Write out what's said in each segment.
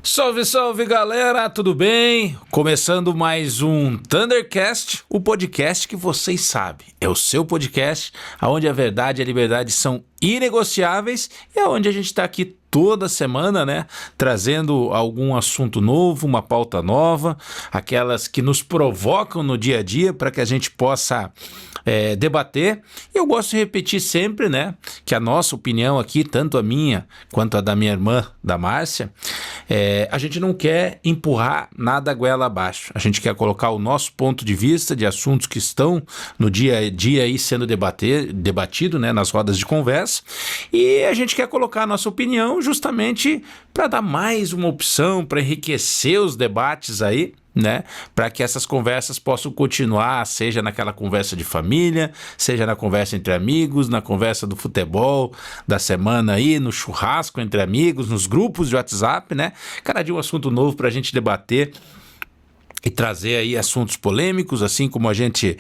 Salve, salve galera, tudo bem? Começando mais um Thundercast, o podcast que vocês sabem. É o seu podcast, onde a verdade e a liberdade são inegociáveis e é onde a gente está aqui toda semana, né? Trazendo algum assunto novo, uma pauta nova, aquelas que nos provocam no dia a dia para que a gente possa debater. E eu gosto de repetir sempre, né? Que a nossa opinião aqui, tanto a minha quanto a da minha irmã, da Márcia, a gente não quer empurrar nada goela abaixo. A gente quer colocar o nosso ponto de vista de assuntos que estão no dia a dia aí sendo debatido, né, nas rodas de conversa. E a gente quer colocar a nossa opinião justamente para dar mais uma opção, para enriquecer os debates aí, né, para que essas conversas possam continuar, seja naquela conversa de família, seja na conversa entre amigos, na conversa do futebol da semana aí, no churrasco entre amigos, nos grupos de WhatsApp, né? Cada dia um assunto novo para a gente debater e trazer aí assuntos polêmicos, assim como a gente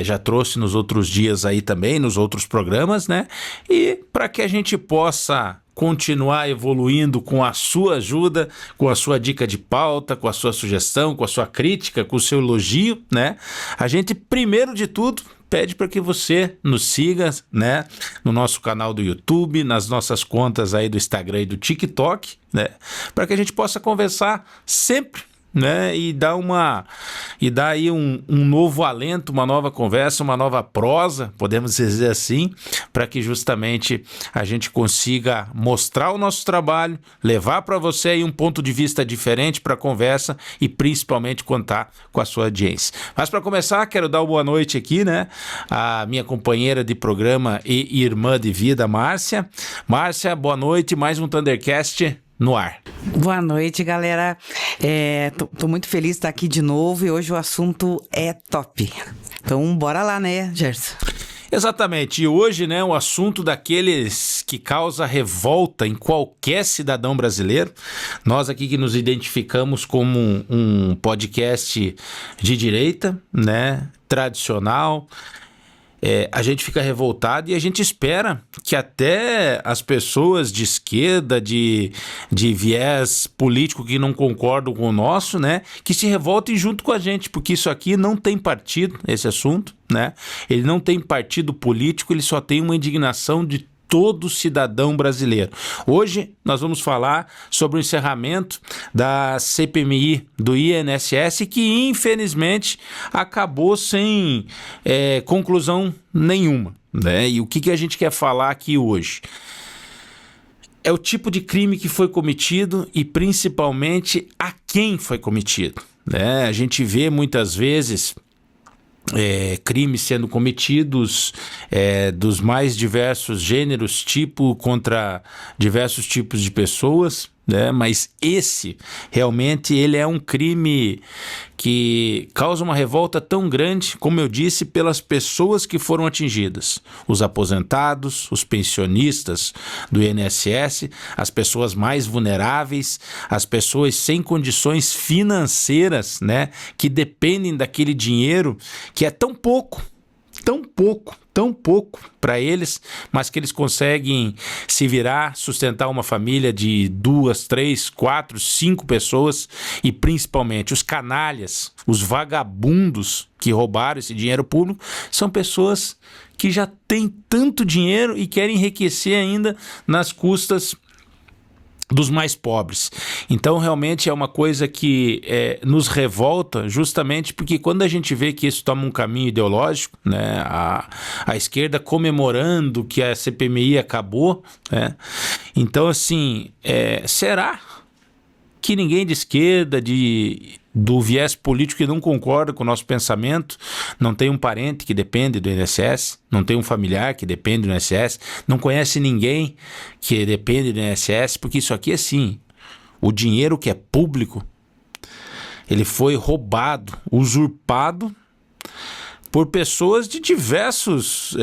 já trouxe nos outros dias aí também, nos outros programas, né? E para que a gente possa continuar evoluindo com a sua ajuda, com a sua dica de pauta, com a sua sugestão, com a sua crítica, com o seu elogio, né? A gente, primeiro de tudo, pede para que você nos siga, né, no nosso canal do YouTube, nas nossas contas aí do Instagram e do TikTok, né, para que a gente possa conversar sempre, né, e dar aí um novo alento, uma nova conversa, uma nova prosa, podemos dizer assim, para que justamente a gente consiga mostrar o nosso trabalho, levar para você aí um ponto de vista diferente para a conversa e principalmente contar com a sua audiência. Mas para começar, quero dar uma boa noite aqui, né, a minha companheira de programa e irmã de vida, Márcia. Márcia, boa noite, mais um Thundercast no ar. Boa noite, galera. Tô muito feliz de estar aqui de novo e hoje o assunto é top. Então, bora lá, né, Gerson? Exatamente, e hoje, né, o assunto daqueles que causa revolta em qualquer cidadão brasileiro. Nós aqui que nos identificamos como um podcast de direita, né, tradicional. A gente fica revoltado e a gente espera que até as pessoas de esquerda, de viés político que não concordam com o nosso, né, que se revoltem junto com a gente, porque isso aqui não tem partido, esse assunto, né? Ele não tem partido político, ele só tem uma indignação de todo cidadão brasileiro. Hoje nós vamos falar sobre o encerramento da CPMI do INSS que infelizmente acabou sem conclusão nenhuma, né? E o que a gente quer falar aqui hoje? É o tipo de crime que foi cometido e principalmente a quem foi cometido, né? A gente vê muitas vezes crimes sendo cometidos dos mais diversos gêneros, contra diversos tipos de pessoas, né? Mas esse realmente ele é um crime que causa uma revolta tão grande, como eu disse, pelas pessoas que foram atingidas, os aposentados, os pensionistas do INSS, as pessoas mais vulneráveis, as pessoas sem condições financeiras, né, que dependem daquele dinheiro que é tão pouco para eles, mas que eles conseguem se virar, sustentar uma família de 2, 3, 4, 5 pessoas e principalmente os canalhas, os vagabundos que roubaram esse dinheiro público, são pessoas que já têm tanto dinheiro e querem enriquecer ainda nas custas dos mais pobres. Então realmente é uma coisa que nos revolta, justamente porque quando a gente vê que isso toma um caminho ideológico, né, a esquerda comemorando que a CPMI acabou, né, então assim, será que ninguém de esquerda, do viés político que não concorda com o nosso pensamento, não tem um parente que depende do INSS, não tem um familiar que depende do INSS, não conhece ninguém que depende do INSS, porque isso aqui é assim, o dinheiro que é público, ele foi roubado, usurpado por pessoas de diversas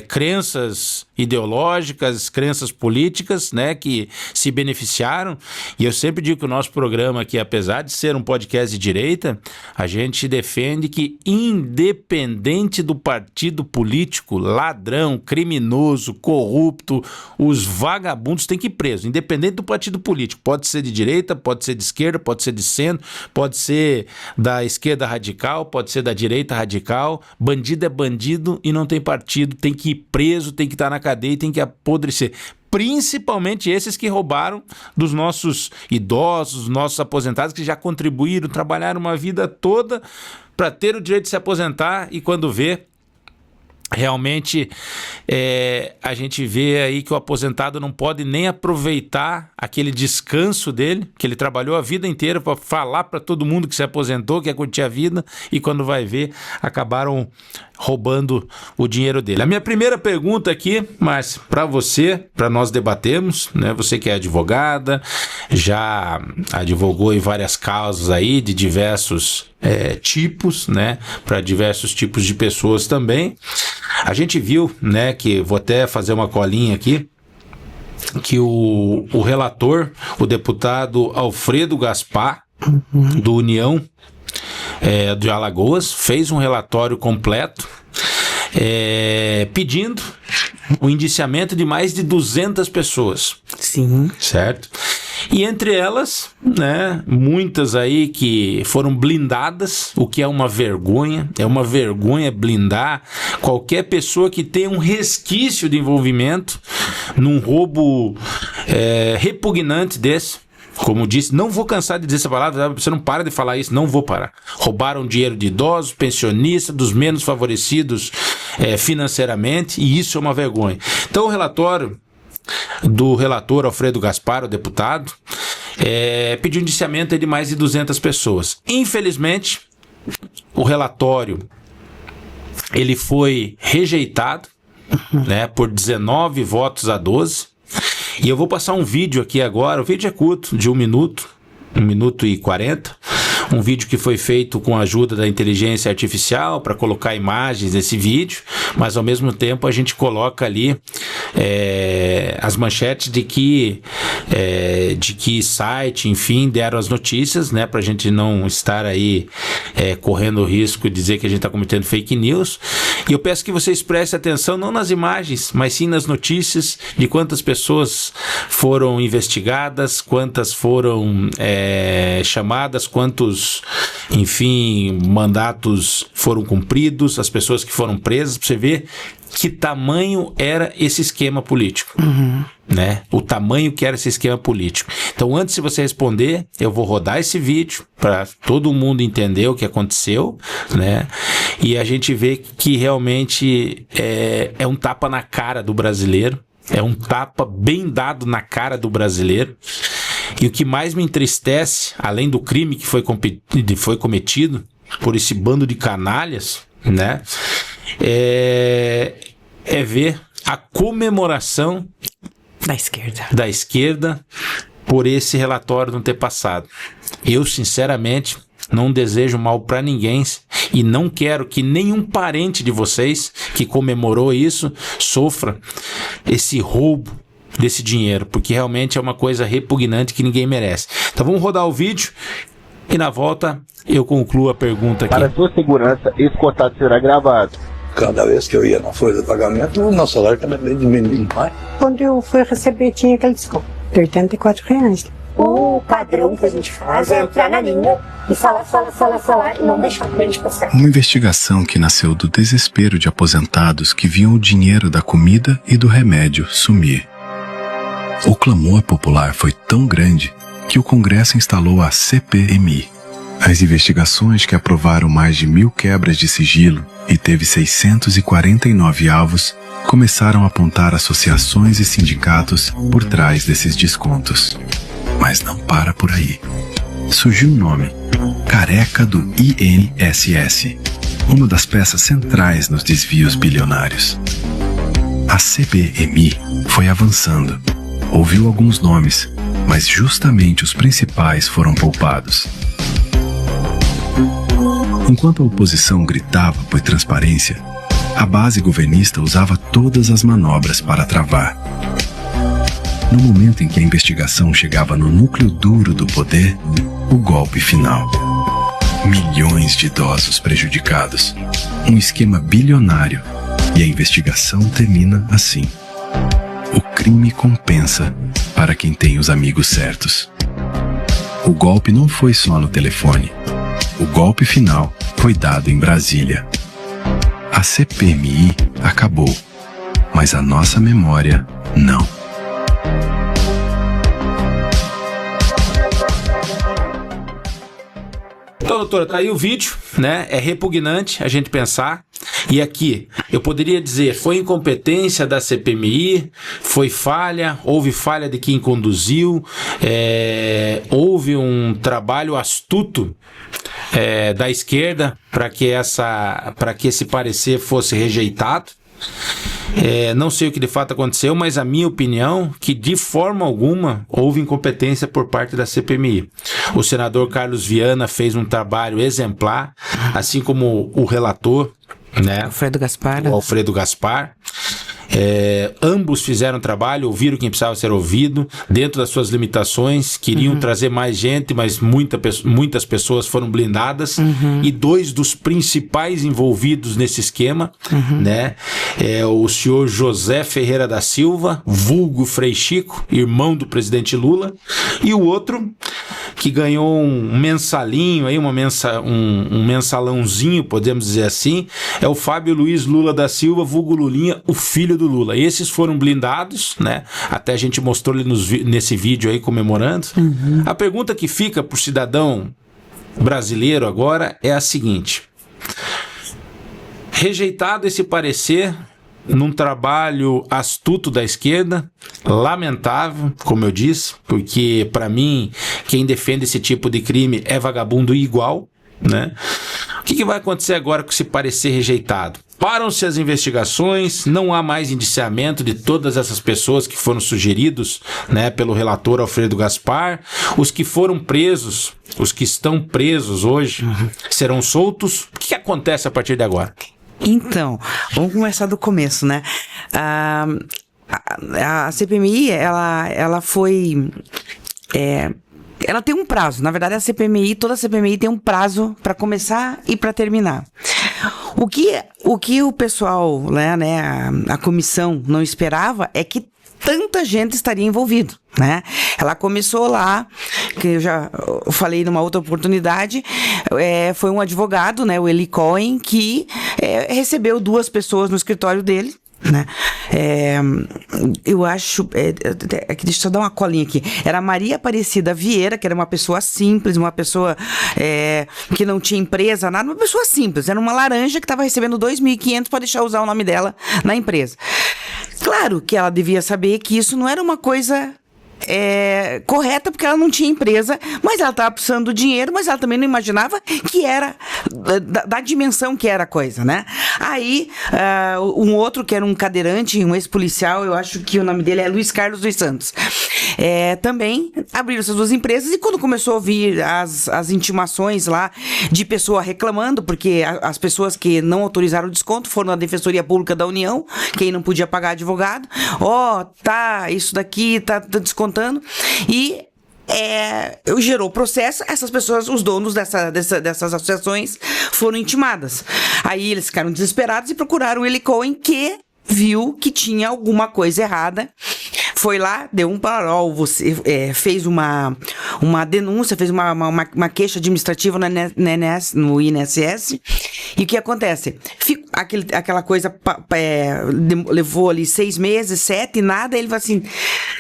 crenças ideológicas, crenças políticas, né, que se beneficiaram. E eu sempre digo que o nosso programa aqui, apesar de ser um podcast de direita, a gente defende que, independente do partido político, ladrão, criminoso, corrupto, os vagabundos têm que ir presos, independente do partido político. Pode ser de direita, pode ser de esquerda, pode ser de centro, pode ser da esquerda radical, pode ser da direita radical. Bandido é bandido e não tem partido, tem que ir preso, tem que estar na cadeia e tem que apodrecer. Principalmente esses que roubaram dos nossos idosos, nossos aposentados, que já contribuíram, trabalharam uma vida toda para ter o direito de se aposentar, e quando vê, realmente a gente vê aí que o aposentado não pode nem aproveitar aquele descanso dele, que ele trabalhou a vida inteira para falar para todo mundo que se aposentou, que ia curtir a vida, e quando vai ver, acabaram roubando o dinheiro dele. A minha primeira pergunta aqui, Márcia, para você, para nós debatermos, né? Você que é advogada, já advogou em várias causas aí de diversos tipos, né? Para diversos tipos de pessoas também. A gente viu, né, que vou até fazer uma colinha aqui, que o relator, o deputado Alfredo Gaspar, do União de Alagoas, fez um relatório completo pedindo o indiciamento de mais de 200 pessoas. Sim. Certo? E entre elas, né, muitas aí que foram blindadas, o que é uma vergonha blindar qualquer pessoa que tenha um resquício de envolvimento num roubo repugnante desse. Como disse, não vou cansar de dizer essa palavra, você não para de falar isso, não vou parar. Roubaram dinheiro de idosos, pensionistas, dos menos favorecidos financeiramente, e isso é uma vergonha. Então o relatório do relator Alfredo Gaspar, o deputado, pediu indiciamento de mais de 200 pessoas. Infelizmente, o relatório ele foi rejeitado, né, por 19 votos a 12. E eu vou passar um vídeo aqui agora. O vídeo é curto, de 1 minuto e 40. Um vídeo que foi feito com a ajuda da inteligência artificial para colocar imagens nesse vídeo, mas ao mesmo tempo a gente coloca ali as manchetes de que site, enfim, deram as notícias, né, para a gente não estar aí correndo o risco de dizer que a gente está cometendo fake news. E eu peço que vocês prestem atenção não nas imagens, mas sim nas notícias de quantas pessoas foram investigadas, quantas foram chamadas, quantos, enfim, mandatos foram cumpridos, as pessoas que foram presas, para você ver que tamanho era esse esquema político. Né? O tamanho que era esse esquema político. Então, antes de você responder, eu vou rodar esse vídeo para todo mundo entender o que aconteceu, né? E a gente vê que realmente é um tapa na cara do brasileiro, é um tapa bem dado na cara do brasileiro. E o que mais me entristece, além do crime que foi cometido por esse bando de canalhas, né, é ver a comemoração da esquerda por esse relatório não ter passado. Eu, sinceramente, não desejo mal para ninguém e não quero que nenhum parente de vocês que comemorou isso sofra esse roubo desse dinheiro, porque realmente é uma coisa repugnante que ninguém merece. Então vamos rodar o vídeo e na volta eu concluo a pergunta aqui. Para sua segurança, esse contato será gravado. Cada vez que eu ia na folha de pagamento, o nosso salário também diminuiu mais. Quando eu fui receber, tinha aquele desconto de R$84. O padrão que a gente faz é entrar na linha e falar e não deixar o cliente passar. Uma investigação que nasceu do desespero de aposentados que viam o dinheiro da comida e do remédio sumir. O clamor popular foi tão grande que o Congresso instalou a CPMI. As investigações, que aprovaram mais de 1.000 quebras de sigilo e teve 649 alvos, começaram a apontar associações e sindicatos por trás desses descontos. Mas não para por aí. Surgiu um nome: Careca do INSS, uma das peças centrais nos desvios bilionários. A CPMI foi avançando. Ouviu alguns nomes, mas justamente os principais foram poupados. Enquanto a oposição gritava por transparência, a base governista usava todas as manobras para travar. No momento em que a investigação chegava no núcleo duro do poder, o golpe final. Milhões de idosos prejudicados. Um esquema bilionário. E a investigação termina assim. O crime compensa para quem tem os amigos certos. O golpe não foi só no telefone. O golpe final foi dado em Brasília. A CPMI acabou, mas a nossa memória não. Então, doutora, tá aí o vídeo, né? É repugnante a gente pensar. E aqui, eu poderia dizer, foi incompetência da CPMI, foi falha, houve falha de quem conduziu, houve um trabalho astuto da esquerda para que esse parecer fosse rejeitado. Não sei o que de fato aconteceu, mas a minha opinião é que de forma alguma houve incompetência por parte da CPMI. O senador Carlos Viana fez um trabalho exemplar, assim como o relator, né? O Alfredo Gaspar. Ambos fizeram trabalho, ouviram quem precisava ser ouvido, dentro das suas limitações, queriam trazer mais gente, mas muitas pessoas foram blindadas, e dois dos principais envolvidos nesse esquema, né, o senhor José Ferreira da Silva, vulgo Frei Chico, irmão do presidente Lula, e o outro que ganhou um mensalinho, aí, um mensalãozinho, podemos dizer assim, é o Fábio Luiz Lula da Silva, vulgo Lulinha, o filho do Lula. Esses foram blindados, né? Até a gente mostrou ele nesse vídeo aí comemorando. A pergunta que fica pro cidadão brasileiro agora é a seguinte: rejeitado esse parecer num trabalho astuto da esquerda, lamentável, como eu disse, porque para mim quem defende esse tipo de crime é vagabundo igual, né? O que vai acontecer agora com esse parecer rejeitado? Param-se as investigações, não há mais indiciamento de todas essas pessoas que foram sugeridos, né, pelo relator Alfredo Gaspar. Os que foram presos, os que estão presos hoje, serão soltos. O que acontece a partir de agora? Então, vamos começar do começo, né? A CPMI, ela foi... ela tem um prazo. Na verdade, toda a CPMI tem um prazo para começar e para terminar. O que o pessoal, né, a comissão não esperava é que tanta gente estaria envolvido, né? Ela começou lá, que eu já falei numa outra oportunidade, foi um advogado, né, o Eli Cohen, que recebeu 2 pessoas no escritório dele, né? Eu acho, deixa eu só dar uma colinha aqui. Era Maria Aparecida Vieira, que era uma pessoa simples, uma pessoa que não tinha empresa, nada, uma pessoa simples, era uma laranja que estava recebendo 2.500 para deixar usar o nome dela na empresa. Claro que ela devia saber que isso não era uma coisa correta, porque ela não tinha empresa, mas ela estava precisando do dinheiro, mas ela também não imaginava que era da dimensão que era a coisa, né? Aí, um outro que era um cadeirante, um ex-policial, eu acho que o nome dele é Luiz Carlos dos Santos, também abriram essas 2 empresas, e quando começou a ouvir as intimações lá de pessoa reclamando, porque as pessoas que não autorizaram o desconto foram na Defensoria Pública da União, quem não podia pagar advogado, isso daqui tá descontando, e gerou processo. Essas pessoas, os donos dessas associações, foram intimadas. Aí eles ficaram desesperados e procuraram o Eli Cohen, que viu que tinha alguma coisa errada. Foi lá, deu um parol, fez uma denúncia, fez uma queixa administrativa no INSS. E o que acontece? Aquela coisa levou ali 6 meses, 7, nada. Ele falou assim,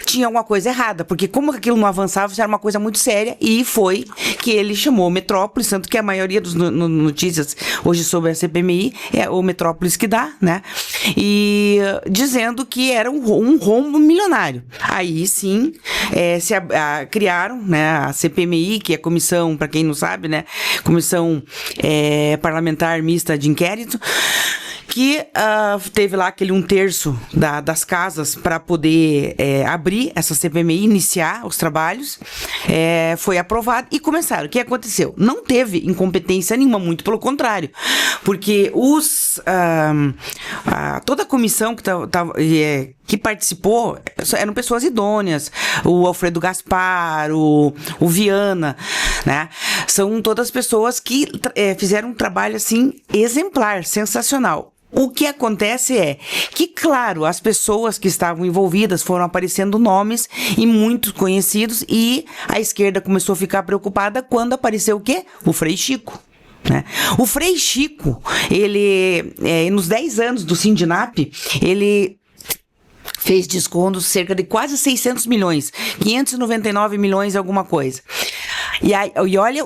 tinha alguma coisa errada, porque como aquilo não avançava, isso era uma coisa muito séria, e foi que ele chamou o Metrópolis, tanto que a maioria das notícias hoje sobre a CPMI é o Metrópolis que dá, né? E dizendo que era um rombo milionário. Aí sim, criaram, né, a CPMI, que é a comissão, para quem não sabe, né, Comissão Parlamentar Mista de Inquérito, que teve lá aquele 1/3 das casas para poder abrir essa CPMI, iniciar os trabalhos, foi aprovado e começaram. O que aconteceu? Não teve incompetência nenhuma, muito pelo contrário, porque toda a comissão que participou eram pessoas idôneas, o Alfredo Gaspar, o Viana, né? São todas pessoas que fizeram um trabalho assim exemplar, sensacional. O que acontece é que, claro, as pessoas que estavam envolvidas foram aparecendo nomes e muitos conhecidos, e a esquerda começou a ficar preocupada quando apareceu o quê? O Frei Chico. Né? O Frei Chico, ele, nos 10 anos do Sindinap, ele fez descontos cerca de quase 600 milhões, 599 milhões e alguma coisa. E olha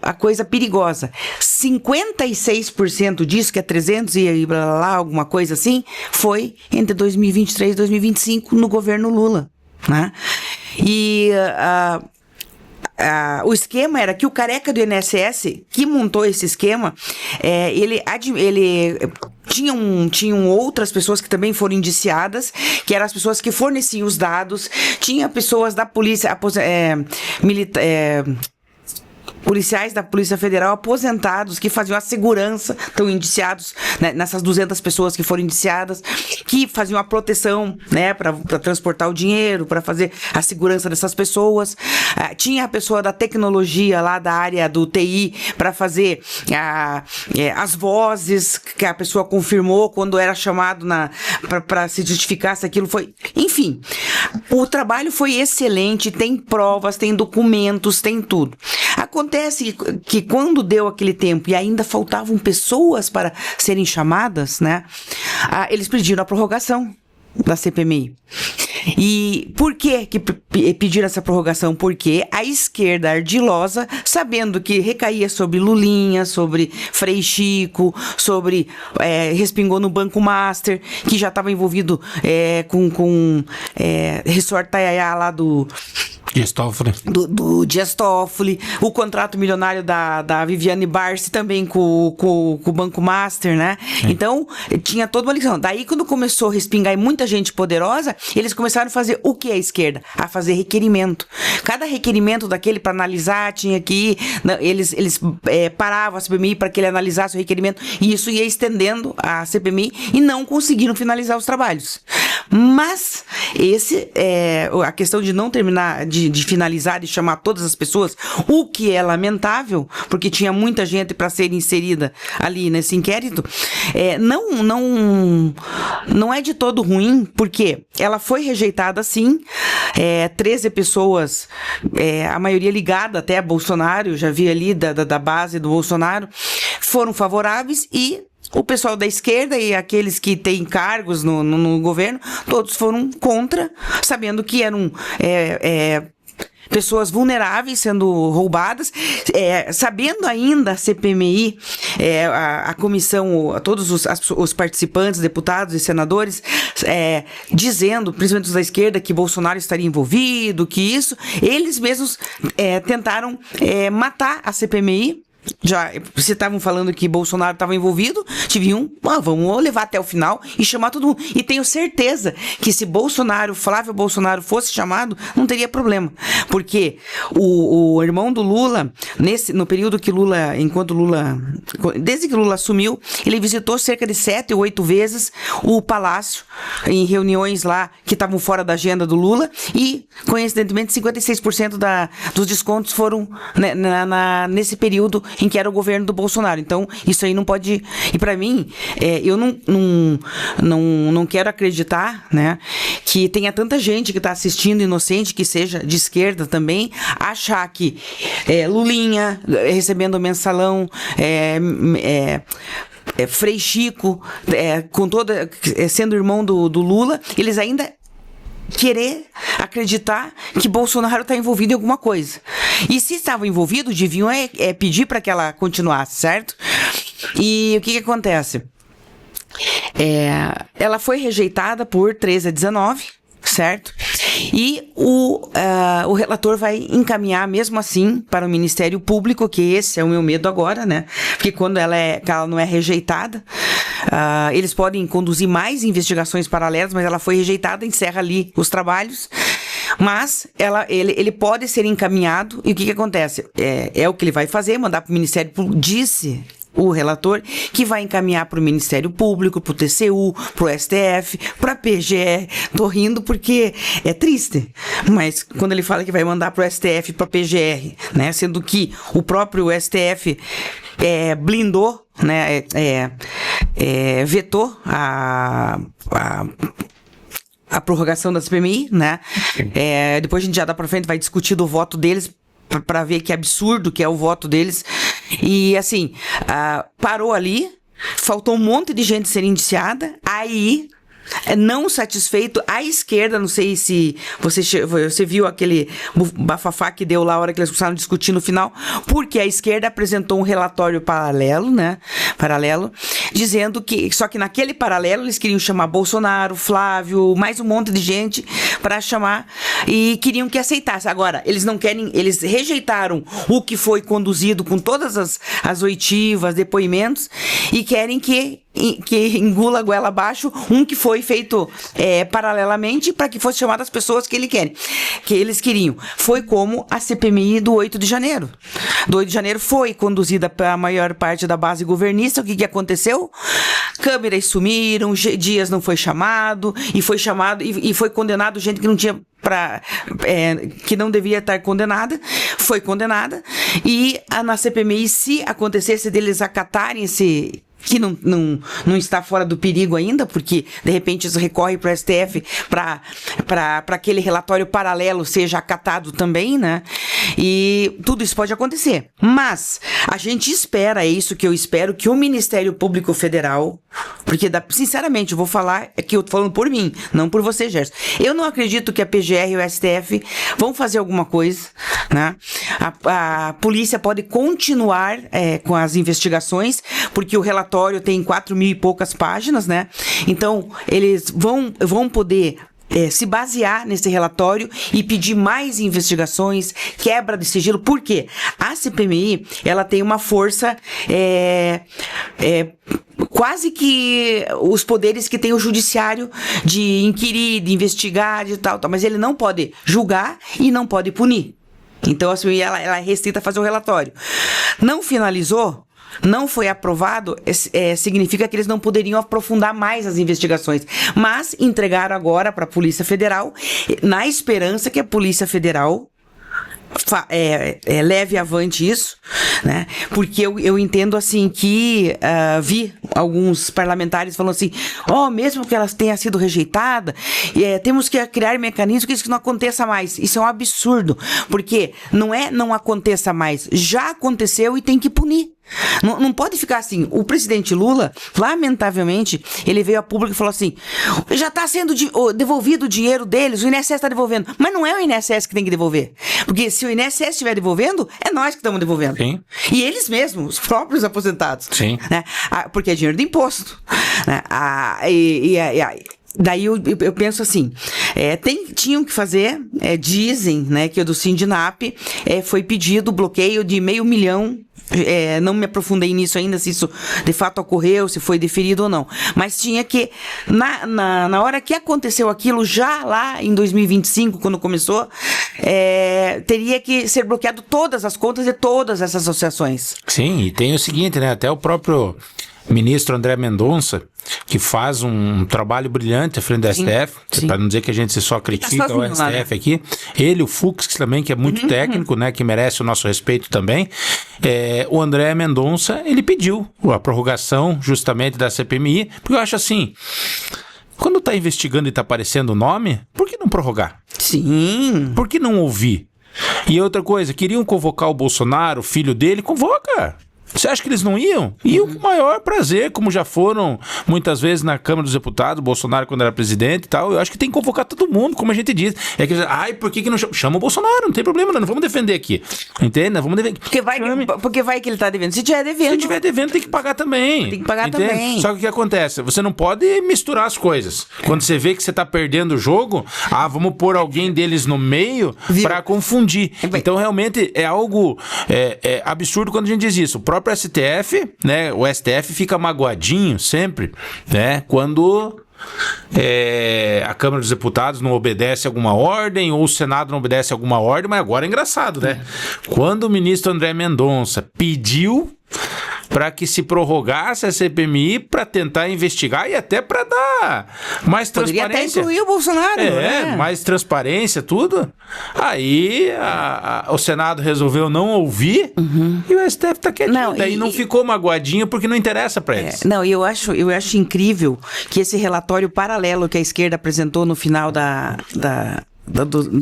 a coisa perigosa. 56% disso, que é 300 e blá, blá, blá, alguma coisa assim, foi entre 2023 e 2025 no governo Lula. Né? E o esquema era que o careca do INSS, que montou esse esquema, ele tinham outras pessoas que também foram indiciadas, que eram as pessoas que forneciam os dados, tinha pessoas da polícia policiais da Polícia Federal aposentados que faziam a segurança, estão indiciados, né, nessas 200 pessoas que foram indiciadas, que faziam a proteção, né, para transportar o dinheiro, para fazer a segurança dessas pessoas. Tinha a pessoa da tecnologia lá da área do TI para fazer as vozes que a pessoa confirmou quando era chamado para se justificar se aquilo foi... Enfim, o trabalho foi excelente, tem provas, tem documentos, tem tudo. Acontece que quando deu aquele tempo e ainda faltavam pessoas para serem chamadas, né, eles pediram a prorrogação da CPMI. E por que pediram essa prorrogação? Porque a esquerda ardilosa, sabendo que recaía sobre Lulinha, sobre Frei Chico, respingou no Banco Master, que já estava envolvido com Resort Tayaya lá do Dias Toffoli, o contrato milionário da Viviane Barsi também com o Banco Master, né? Sim. Então, tinha toda uma lição. Daí, quando começou a respingar e muita gente poderosa, eles começaram a fazer o que a esquerda? A fazer requerimento. Cada requerimento daquele para analisar tinha que ir, eles paravam a CPMI para que ele analisasse o requerimento, e isso ia estendendo a CPMI e não conseguiram finalizar os trabalhos. Mas a questão de não terminar, de finalizar e chamar todas as pessoas, o que é lamentável, porque tinha muita gente para ser inserida ali nesse inquérito, não é de todo ruim, porque ela foi rejeitada sim, 13 pessoas, a maioria ligada até a Bolsonaro, já vi ali da base do Bolsonaro, foram favoráveis, e o pessoal da esquerda e aqueles que têm cargos no governo, todos foram contra, sabendo que eram pessoas vulneráveis sendo roubadas, sabendo ainda a CPMI, a comissão, todos os participantes, deputados e senadores, dizendo, principalmente os da esquerda, que Bolsonaro estaria envolvido, que isso, eles mesmos tentaram matar a CPMI. Já, vocês estavam falando que Bolsonaro estava envolvido, vamos levar até o final e chamar todo mundo. E tenho certeza que se Flávio Bolsonaro fosse chamado, não teria problema. Porque o irmão do Lula, no período que desde que Lula assumiu, ele visitou cerca de 7 ou 8 vezes o Palácio, em reuniões lá que estavam fora da agenda do Lula, e, coincidentemente, 56% dos descontos foram nesse período em que era o governo do Bolsonaro. Então, isso aí não pode... E para mim, eu não quero acreditar, né, que tenha tanta gente que está assistindo, inocente, que seja de esquerda também, achar que Lulinha recebendo mensalão, Frei Chico, sendo irmão do Lula, eles ainda querer acreditar que Bolsonaro está envolvido em alguma coisa. E se estava envolvido, deviam pedir para que ela continuasse, certo? E o que acontece? Ela foi rejeitada por 13 a 19, certo? E o relator vai encaminhar, mesmo assim, para o Ministério Público, que esse é o meu medo agora, né? Porque quando ela não é rejeitada, eles podem conduzir mais investigações paralelas, mas ela foi rejeitada, encerra ali os trabalhos. Mas ele pode ser encaminhado, e o que acontece? É o que ele vai fazer, mandar para o Ministério Público, disse o relator, que vai encaminhar para o Ministério Público, para o TCU, para o STF, para a PGR. Tô rindo porque é triste, mas quando ele fala que vai mandar para o STF e para a PGR, né, sendo que o próprio STF blindou, né, vetou a prorrogação da CPMI, né? Depois a gente já dá pra frente, vai discutir do voto deles pra ver que absurdo que é o voto deles. E assim, parou ali, faltou um monte de gente ser indiciada, aí... não satisfeito, a esquerda, não sei se você viu aquele bafafá que deu lá a hora que eles começaram a discutir no final, porque a esquerda apresentou um relatório paralelo, né? Dizendo que, só que naquele paralelo eles queriam chamar Bolsonaro, Flávio, mais um monte de gente para chamar e queriam que aceitasse. Agora, eles não querem, eles rejeitaram o que foi conduzido com todas as oitivas, depoimentos, e querem que engula a goela abaixo um que foi feito paralelamente para que fosse chamado as pessoas que eles queriam. Foi como a CPMI do 8 de janeiro. Do 8 de janeiro foi conduzida pela maior parte da base governista. O que aconteceu? Câmeras sumiram, Dias não foi chamado, e foi condenado gente que não tinha que não devia estar condenada, foi condenada, e na CPMI, se acontecesse deles acatarem que não está fora do perigo ainda, porque de repente eles recorrem para o STF para aquele relatório paralelo seja acatado também, né? E tudo isso pode acontecer. Mas a gente espera, é isso que eu espero, que o Ministério Público Federal, porque sinceramente eu vou falar, que eu tô falando por mim, não por você, Gerson. Eu não acredito que a PGR e o STF vão fazer alguma coisa, né? A polícia pode continuar com as investigações, porque o relatório tem 4.000 e poucas páginas, né? Então, eles vão poder se basear nesse relatório e pedir mais investigações, quebra de sigilo. Por quê? A CPMI, ela tem uma força quase que os poderes que tem o judiciário de inquirir, de investigar, de tal, mas ele não pode julgar e não pode punir. Então, assim, ela é restrita a fazer o relatório. Não finalizou? Não foi aprovado, significa que eles não poderiam aprofundar mais as investigações, mas entregaram agora para a Polícia Federal, na esperança que a Polícia Federal leve avante isso, né? Porque eu entendo assim que vi alguns parlamentares falando assim, mesmo que elas tenham sido rejeitadas, temos que criar mecanismos que isso não aconteça mais. Isso é um absurdo, porque não aconteça mais, já aconteceu e tem que punir. Não pode ficar assim. O presidente Lula, lamentavelmente, ele veio a público e falou assim, já está sendo devolvido o dinheiro deles, o INSS está devolvendo. Mas não é o INSS que tem que devolver. Porque se o INSS estiver devolvendo, é nós que estamos devolvendo. Sim. E eles mesmos, os próprios aposentados. Sim. Né? Porque é dinheiro de imposto. Né? Daí eu penso assim, tinham que fazer, dizem, né, que o do Sindinap foi pedido o bloqueio de 500 mil. Não me aprofundei nisso ainda, se isso de fato ocorreu, se foi deferido ou não. Mas tinha que, na hora que aconteceu aquilo, já lá em 2025, quando começou, teria que ser bloqueado todas as contas de todas essas associações. Sim, e tem o seguinte, né? Até o próprio ministro André Mendonça, que faz um trabalho brilhante à frente da STF, para não dizer que a gente só critica o STF lá, né? Aqui. Ele, o Fux também, que é muito técnico, né, que merece o nosso respeito também. O André Mendonça, ele pediu a prorrogação justamente da CPMI, porque eu acho assim, quando está investigando e está aparecendo o nome, por que não prorrogar? Sim. Por que não ouvir? E outra coisa, queriam convocar o Bolsonaro, o filho dele, convoca. Você acha que eles não iam? Iam com o maior prazer, como já foram muitas vezes na Câmara dos Deputados, Bolsonaro quando era presidente e tal. Eu acho que tem que convocar todo mundo, como a gente diz. É que, por que não chama o Bolsonaro? Não tem problema, não vamos defender aqui. Entende? Não vamos defender. Porque vai que ele tá devendo. Se tiver devendo, tem que pagar também. Tem que pagar também. Só que o que acontece? Você não pode misturar as coisas. Quando você vê que você tá perdendo o jogo, vamos pôr alguém deles no meio pra confundir. Então, realmente, é algo absurdo quando a gente diz isso. O próprio STF, né? O STF fica magoadinho sempre, né? Quando a Câmara dos Deputados não obedece alguma ordem ou o Senado não obedece alguma ordem, mas agora é engraçado, né? Quando o ministro André Mendonça pediu para que se prorrogasse a CPMI para tentar investigar e até para dar mais transparência. Poderia até incluir o Bolsonaro, né? Mais transparência, tudo. Aí o Senado resolveu não ouvir e o STF tá quietinho. Daí não ficou magoadinho porque não interessa para eles. Eu acho incrível que esse relatório paralelo que a esquerda apresentou no final do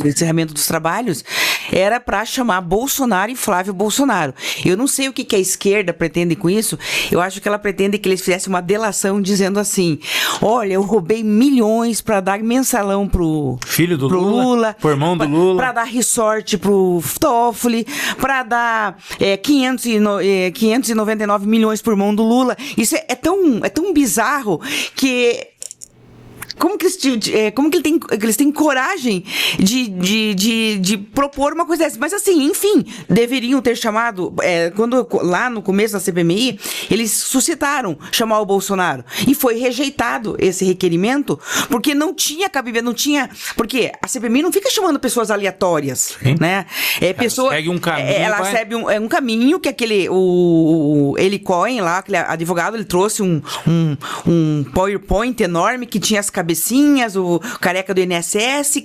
encerramento dos trabalhos era para chamar Bolsonaro e Flávio Bolsonaro. Eu não sei o que a esquerda pretende com isso. Eu acho que ela pretende que eles fizessem uma delação dizendo assim: olha, eu roubei milhões para dar mensalão pro filho do Lula, pro irmão do Lula, para dar resort pro Toffoli, para dar 599 milhões pro irmão do Lula. Isso é tão bizarro que como que eles têm coragem de propor uma coisa dessa? Mas assim, enfim, deveriam ter chamado, quando lá no começo da CPMI, eles suscitaram chamar o Bolsonaro. E foi rejeitado esse requerimento, porque não tinha cabimento, porque a CPMI não fica chamando pessoas aleatórias, né? Ela segue um caminho. Ela segue um caminho que o Eli Cohen lá, aquele advogado, ele trouxe um PowerPoint enorme que tinha as cabecinhas, o careca do INSS,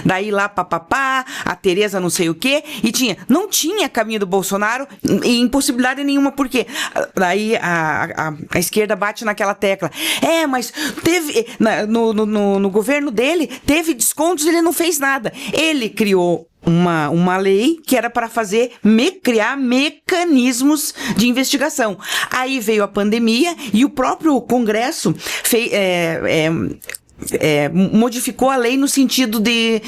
daí lá papapá, a Tereza não sei o quê, não tinha caminho do Bolsonaro e impossibilidade nenhuma, porque daí a esquerda bate naquela tecla, mas teve, no governo dele, teve descontos, ele não fez nada, ele criou uma lei que era para criar mecanismos de investigação. Aí veio a pandemia e o próprio Congresso modificou a lei no sentido de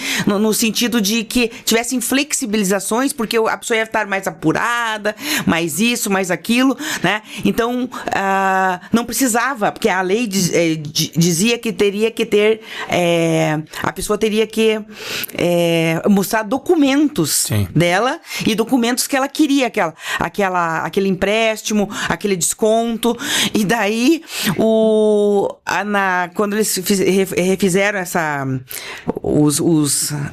que tivessem flexibilizações, porque a pessoa ia estar mais apurada, mais isso, mais aquilo, né? Então, não precisava, porque a lei dizia que teria que ter, a pessoa teria que mostrar documentos dela e documentos que ela queria, aquele empréstimo, aquele desconto, e daí quando eles refizeram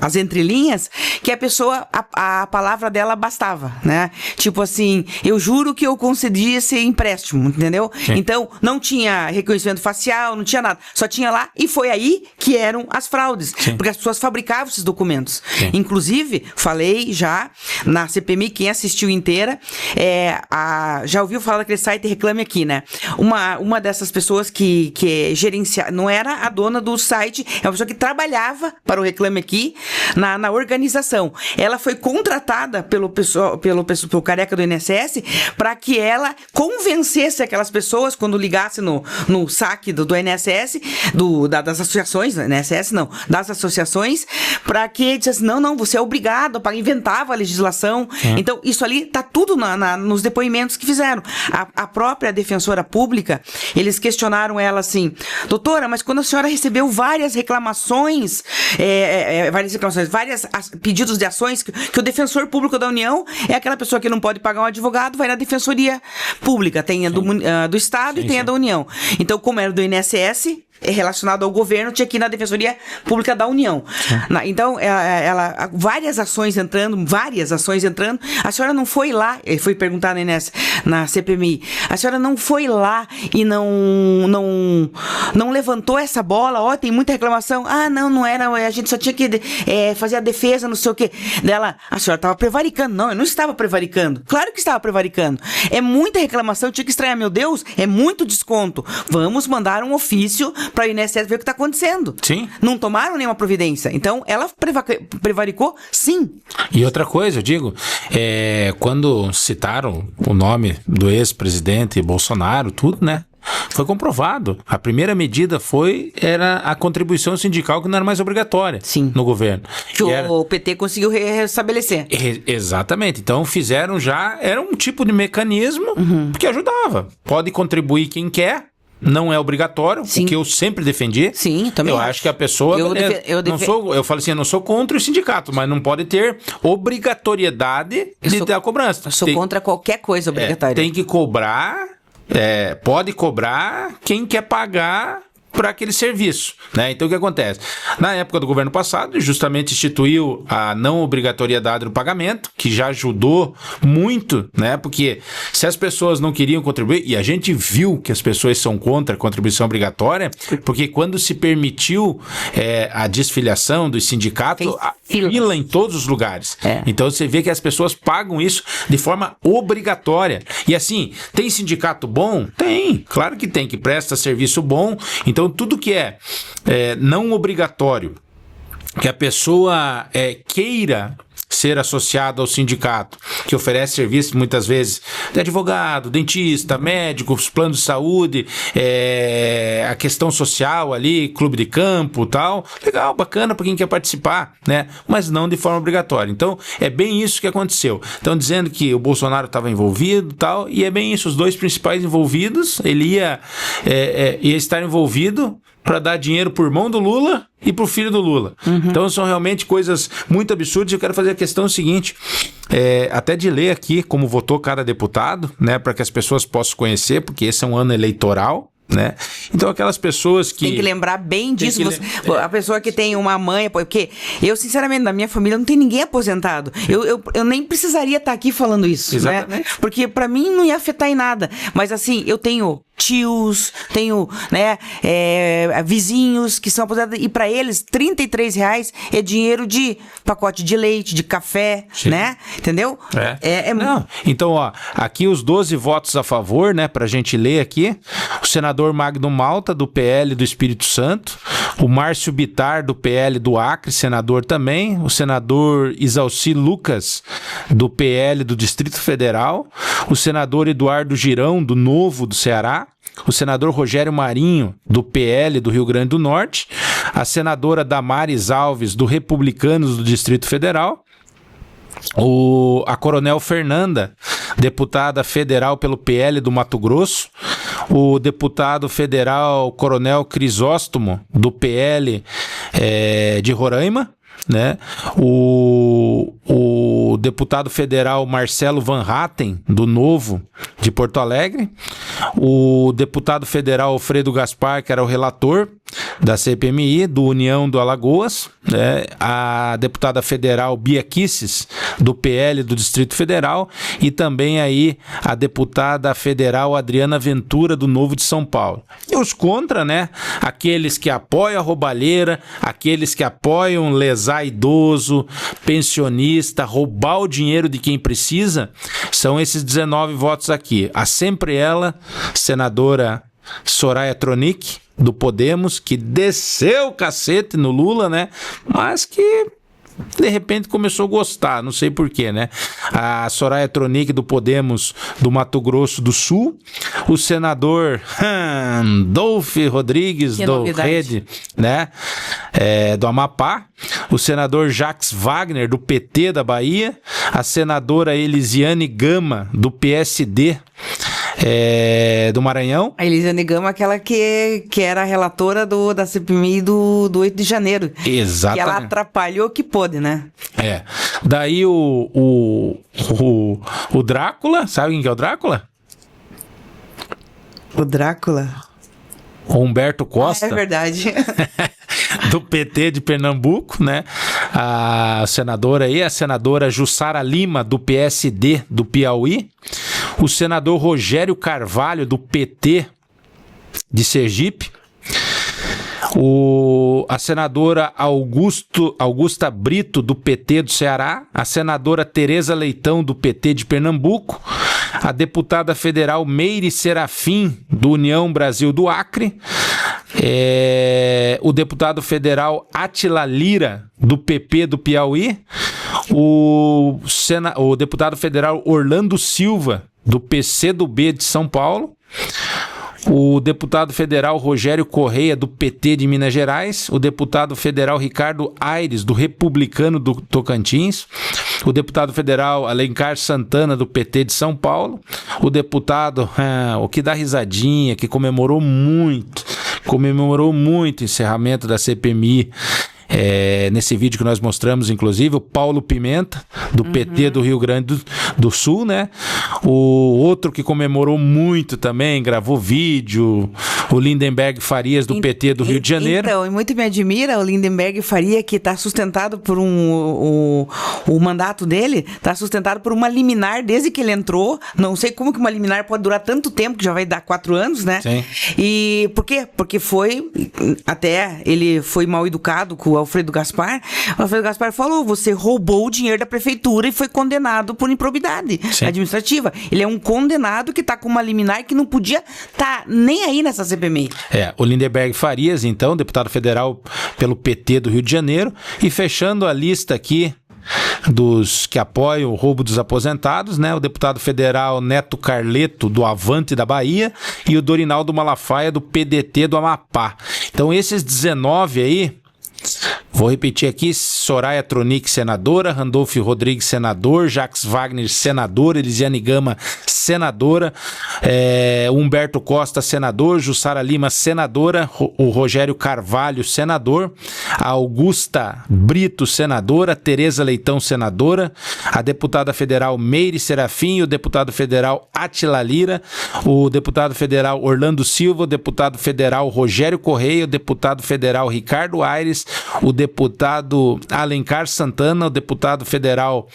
as entrelinhas, que a pessoa, a palavra dela bastava, né? Tipo assim, eu juro que eu concedi esse empréstimo, entendeu? Sim. Então, não tinha reconhecimento facial, não tinha nada. Só tinha lá, e foi aí que eram as fraudes. Sim. Porque as pessoas fabricavam esses documentos. Sim. Inclusive, falei já na CPMI, quem assistiu inteira, já ouviu falar daquele site Reclame Aqui, né? Uma dessas pessoas que gerenciava, não era a dona do site, é uma pessoa que trabalhava para o Reclame Aqui na organização. Ela foi contratada pelo careca do INSS para que ela convencesse aquelas pessoas, quando ligasse no saque do INSS, das associações, do INSS não, das associações, para que dissesse, não, você é obrigado a pagar, inventava a legislação. Então, isso ali tá tudo nos depoimentos que fizeram. A própria defensora pública, eles questionaram ela assim: doutora, mas quando a senhora recebeu vários pedidos de ações, que o defensor público da União é aquela pessoa que não pode pagar um advogado, vai na defensoria pública, tem a do Estado e tem a da União. Então, como era do INSS, relacionado ao governo, tinha que ir na Defensoria Pública da União. Então, várias ações entrando, a senhora não foi lá, foi perguntar na CPMI, a senhora não foi lá e não levantou essa bola, tem muita reclamação, não era, a gente só tinha que fazer a defesa, não sei o quê. Dela, a senhora estava prevaricando. Não, eu não estava prevaricando. Claro que estava prevaricando. É muita reclamação, tinha que estranhar, meu Deus, é muito desconto. Vamos mandar um ofício para o INSS ver o que está acontecendo. Sim. Não tomaram nenhuma providência. Então, ela prevaricou, sim. E outra coisa, eu digo, quando citaram o nome do ex-presidente Bolsonaro, tudo, né? Foi comprovado. A primeira medida era a contribuição sindical que não era mais obrigatória. Sim. No governo. Que o PT conseguiu restabelecer. Exatamente. Então fizeram era um tipo de mecanismo que ajudava. Pode contribuir quem quer. Não é obrigatório, Sim. o que eu sempre defendi. Sim, também Eu acho que a pessoa... Eu falo assim, eu não sou contra o sindicato, mas não pode ter obrigatoriedade de ter a cobrança. Eu sou contra qualquer coisa obrigatória. Tem que cobrar, pode cobrar quem quer pagar para aquele serviço, né? Então o que acontece? Na época do governo passado, justamente instituiu a não obrigatoriedade do pagamento, que já ajudou muito, né? Porque se as pessoas não queriam contribuir, e a gente viu que as pessoas são contra a contribuição obrigatória, porque quando se permitiu a desfiliação dos sindicatos, fila em todos os lugares. Então você vê que as pessoas pagam isso de forma obrigatória. E assim, tem sindicato bom? Tem, claro que tem, que presta serviço bom. Então tudo que é não obrigatório, que a pessoa queira ser associado ao sindicato, que oferece serviços muitas vezes de advogado, dentista, médicos, plano de saúde, a questão social ali, clube de campo e tal, legal, bacana para quem quer participar, né? Mas não de forma obrigatória. Então, é bem isso que aconteceu. Estão dizendo que o Bolsonaro estava envolvido e tal, e é bem isso, os dois principais envolvidos, ele ia estar envolvido para dar dinheiro por mão do Lula e pro filho do Lula. Então são realmente coisas muito absurdas. Eu quero fazer a questão seguinte, até de ler aqui como votou cada deputado, né, para que as pessoas possam conhecer, porque esse é um ano eleitoral, né? Então aquelas pessoas que... Tem que lembrar bem disso. A pessoa que tem uma mãe... Porque eu, sinceramente, na minha família não tem ninguém aposentado. Eu nem precisaria estar aqui falando isso. Exatamente. Né? Porque pra mim não ia afetar em nada. Mas assim, eu tenho tios, tenho vizinhos que são aposentados, e para eles R$33 é dinheiro de pacote de leite, de café, Sim. né? Entendeu? Não. Então, ó, aqui os 12 votos a favor, né, pra gente ler aqui. O senador Magno Malta, do PL do Espírito Santo, o Márcio Bittar, do PL do Acre, senador também, o senador Isalci Lucas, do PL do Distrito Federal, o senador Eduardo Girão, do Novo do Ceará, o senador Rogério Marinho, do PL do Rio Grande do Norte, a senadora Damares Alves, do Republicanos do Distrito Federal, a coronel Fernanda, deputada federal pelo PL do Mato Grosso, o deputado federal coronel Crisóstomo, do PL de Roraima, né? O deputado federal Marcelo Van Hatten, do Novo de Porto Alegre, o deputado federal Alfredo Gaspar, que era o relator da CPMI, do União do Alagoas, né? A deputada federal Bia Kicis, do PL do Distrito Federal, e também aí a deputada federal Adriana Ventura, do Novo de São Paulo. E os contra, né? Aqueles que apoiam a roubalheira, aqueles que apoiam lesar idoso, pensionista, roubar o dinheiro de quem precisa, são esses 19 votos aqui. A sempre ela, senadora Soraya Tronic, do Podemos, que desceu o cacete no Lula, né? Mas que de repente começou a gostar, não sei porquê, né? A Soraya Tronic, do Podemos, do Mato Grosso do Sul, o senador Dolph Rodrigues, do Rede, né? Do Amapá, o senador Jacques Wagner, do PT da Bahia, a senadora Elisiane Gama, do PSD, do Maranhão. A Elisiane Gama, aquela que era a relatora da CPMI do 8 de janeiro. Exatamente. Que ela atrapalhou que pôde, né? Daí o Drácula, sabe quem que é o Drácula? O Drácula? O Humberto Costa. É verdade. Do PT de Pernambuco, né? A senadora aí, a senadora Jussara Lima, do PSD do Piauí, o senador Rogério Carvalho, do PT de Sergipe, a senadora Augusta Brito, do PT do Ceará, a senadora Tereza Leitão, do PT de Pernambuco, a deputada federal Meire Serafim, do União Brasil do Acre, o deputado federal Átila Lira, do PP do Piauí, o deputado federal Orlando Silva, do PCdoB de São Paulo, o deputado federal Rogério Correia, do PT de Minas Gerais, o deputado federal Ricardo Aires, do Republicano do Tocantins, o deputado federal Alencar Santana, do PT de São Paulo, o deputado, o que dá risadinha, que comemorou muito o encerramento da CPMI, nesse vídeo que nós mostramos, inclusive, o Paulo Pimenta, do PT do Rio Grande do Sul, né? O outro que comemorou muito também, gravou vídeo, o Lindenberg Farias, do PT do Rio de Janeiro. Então, e muito me admira o Lindenberg Faria, que está sustentado por o mandato dele está sustentado por uma liminar desde que ele entrou. Não sei como que uma liminar pode durar tanto tempo, que já vai dar 4 anos, né? Sim. E por quê? Porque ele foi mal educado com o Alfredo Gaspar. O Alfredo Gaspar falou: você roubou o dinheiro da prefeitura e foi condenado por improbidade administrativa. Ele é um condenado que está com uma liminar que não podia estar nem aí nessa CPMI. O Lindenberg Farias, então, deputado federal pelo PT do Rio de Janeiro. E fechando a lista aqui dos que apoiam o roubo dos aposentados, né? O deputado federal Neto Carleto, do Avante da Bahia, e o Dorinaldo Malafaia, do PDT do Amapá. Então, esses 19 aí, vou repetir aqui: Soraya Tronic, senadora; Randolfo Rodrigues, senador; Jacques Wagner, senador; Elisiane Gama, senadora; Humberto Costa, senador; Jussara Lima, senadora; o Rogério Carvalho, senador; a Augusta Brito, senadora; Tereza Leitão, senadora; a deputada federal Meire Serafim, e o deputado federal Átila Lira; o deputado federal Orlando Silva; o deputado federal Rogério Correia; o deputado federal Ricardo Aires; o deputado Alencar Santana; o deputado federal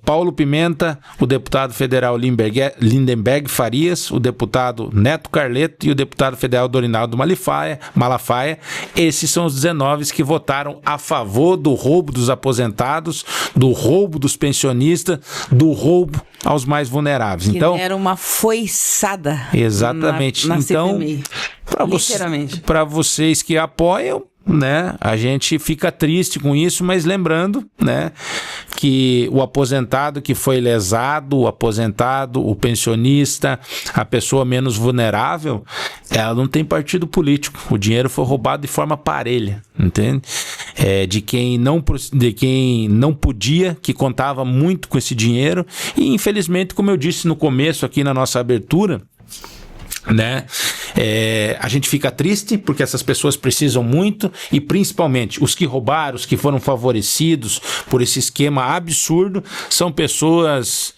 Paulo Pimenta; o deputado federal Lindenberg Farias; o deputado Neto Carleto e o deputado federal Dorinaldo Malafaia. Esses são os 19 que votaram a favor do roubo dos aposentados, do roubo dos pensionistas, do roubo aos mais vulneráveis. Então, era uma foiçada. Exatamente. Na então, CPMI. para vocês que apoiam, né, a gente fica triste com isso, mas lembrando, né, que o aposentado que foi lesado, o pensionista, a pessoa menos vulnerável, ela não tem partido político. O dinheiro foi roubado de forma parelha, entende? De quem não podia, que contava muito com esse dinheiro, e infelizmente, como eu disse no começo aqui na nossa abertura, né? A gente fica triste porque essas pessoas precisam muito, e principalmente os que roubaram, os que foram favorecidos por esse esquema absurdo, são pessoas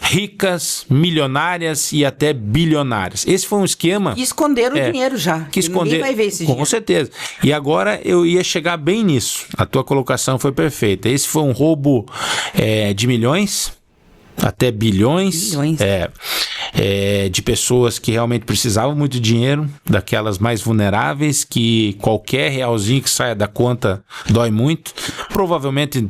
ricas, milionárias e até bilionárias. Esse foi um esquema que esconderam o dinheiro já. Que ninguém vai ver esse dinheiro. Com certeza. E agora eu ia chegar bem nisso. A tua colocação foi perfeita. Esse foi um roubo de milhões, até bilhões. De pessoas que realmente precisavam muito de dinheiro, daquelas mais vulneráveis, que qualquer realzinho que saia da conta dói muito. Provavelmente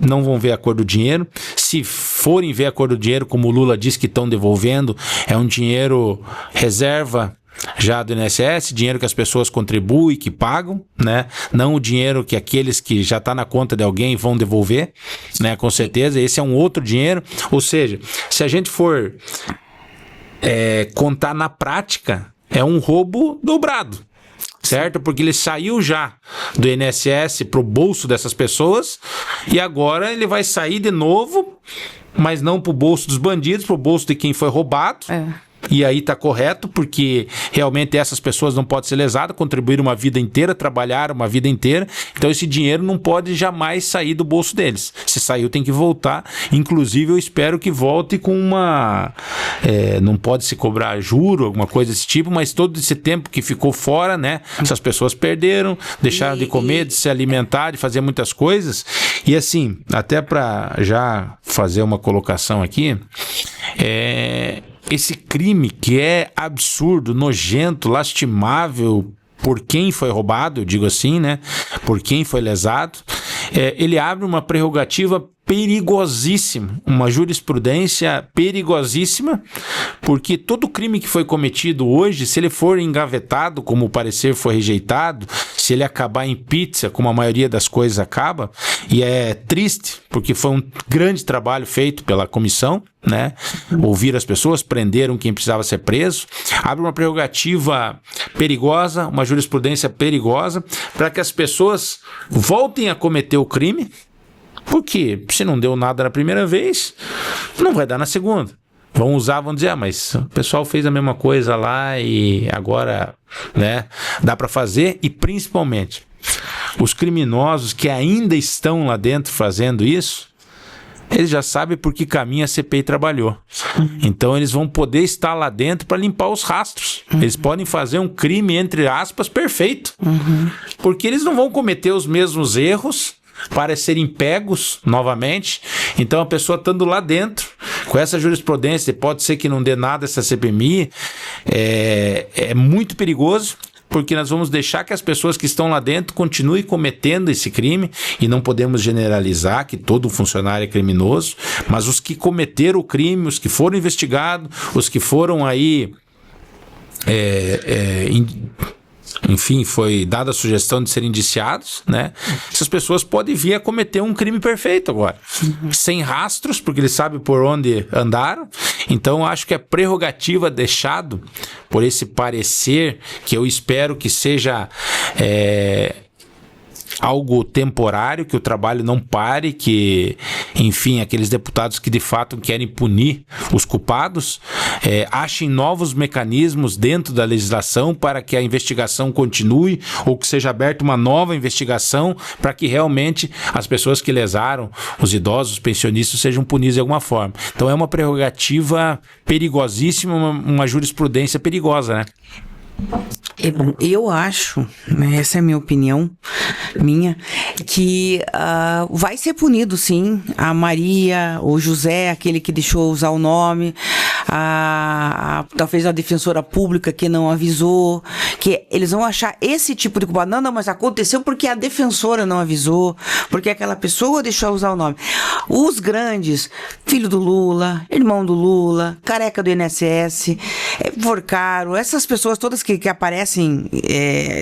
não vão ver a cor do dinheiro. Se forem ver a cor do dinheiro, como o Lula diz que estão devolvendo, é um dinheiro reserva já do INSS, dinheiro que as pessoas contribuem, que pagam, né? Não o dinheiro que aqueles que já está na conta de alguém vão devolver, né? Com certeza, esse é um outro dinheiro. Ou seja, se a gente for contar na prática, é um roubo dobrado, certo? Porque ele saiu já do INSS para o bolso dessas pessoas, e agora ele vai sair de novo, mas não para o bolso dos bandidos, para o bolso de quem foi roubado. E aí tá correto, porque realmente essas pessoas não podem ser lesadas, contribuíram uma vida inteira, trabalharam uma vida inteira, então esse dinheiro não pode jamais sair do bolso deles. Se saiu, tem que voltar. Inclusive, eu espero que volte com uma... não pode se cobrar juro, alguma coisa desse tipo, mas todo esse tempo que ficou fora, né? Essas pessoas perderam, deixaram de comer, de se alimentar, de fazer muitas coisas. E assim, até para já fazer uma colocação aqui, esse crime que é absurdo, nojento, lastimável por quem foi roubado, eu digo assim, né? Por quem foi lesado, ele abre uma prerrogativa perigosíssimo, uma jurisprudência perigosíssima, porque todo crime que foi cometido hoje, se ele for engavetado, como o parecer foi rejeitado, se ele acabar em pizza, como a maioria das coisas acaba, e é triste, porque foi um grande trabalho feito pela comissão, né? Ouvir as pessoas, prenderam quem precisava ser preso, abre uma prerrogativa perigosa, uma jurisprudência perigosa, para que as pessoas voltem a cometer o crime, porque se não deu nada na primeira vez, não vai dar na segunda. Vão dizer, mas o pessoal fez a mesma coisa lá e agora, né, dá para fazer. E principalmente, os criminosos que ainda estão lá dentro fazendo isso, eles já sabem por que caminho a CPI trabalhou. Então eles vão poder estar lá dentro para limpar os rastros. Eles podem fazer um crime, entre aspas, perfeito. Porque eles não vão cometer os mesmos erros para serem pegos novamente. Então a pessoa estando lá dentro, com essa jurisprudência, pode ser que não dê nada essa CPMI, é muito perigoso, porque nós vamos deixar que as pessoas que estão lá dentro continuem cometendo esse crime, e não podemos generalizar que todo funcionário é criminoso, mas os que cometeram o crime, os que foram investigados, os que foram aí enfim, foi dada a sugestão de serem indiciados, né? Essas pessoas podem vir a cometer um crime perfeito agora, sem rastros, porque eles sabem por onde andaram. Então, acho que é prerrogativa deixado por esse parecer, que eu espero que seja algo temporário, que o trabalho não pare, que, enfim, aqueles deputados que de fato querem punir os culpados, achem novos mecanismos dentro da legislação para que a investigação continue, ou que seja aberta uma nova investigação para que realmente as pessoas que lesaram, os idosos, os pensionistas, sejam punidos de alguma forma. Então é uma prerrogativa perigosíssima, uma jurisprudência perigosa, né? Eu acho, né, essa é a minha opinião, que vai ser punido sim a Maria, o José, aquele que deixou usar o nome, talvez a defensora pública que não avisou, que eles vão achar esse tipo de culpado. Não, mas aconteceu porque a defensora não avisou, porque aquela pessoa deixou usar o nome. Os grandes, filho do Lula, irmão do Lula, careca do INSS, Porcaro, essas pessoas todas que aparecem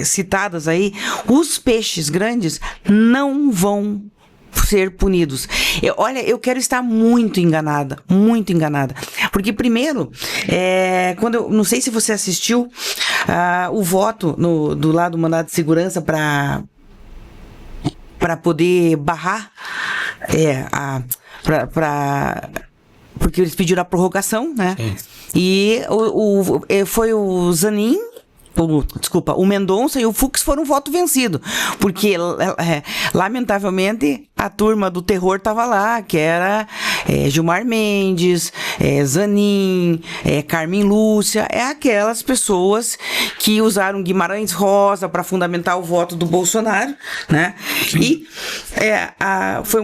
citadas aí, os peixes grandes não vão ser punidos. Eu quero estar muito enganada, porque primeiro, não sei se você assistiu o voto do lado do mandado de segurança para poder barrar porque eles pediram a prorrogação, né? Sim. E foi o Zanin, o Mendonça e o Fux foram um voto vencido, porque lamentavelmente a turma do terror estava lá, que era Gilmar Mendes, Zanin, Carmen Lúcia, aquelas pessoas que usaram Guimarães Rosa para fundamentar o voto do Bolsonaro, né? Sim. E foi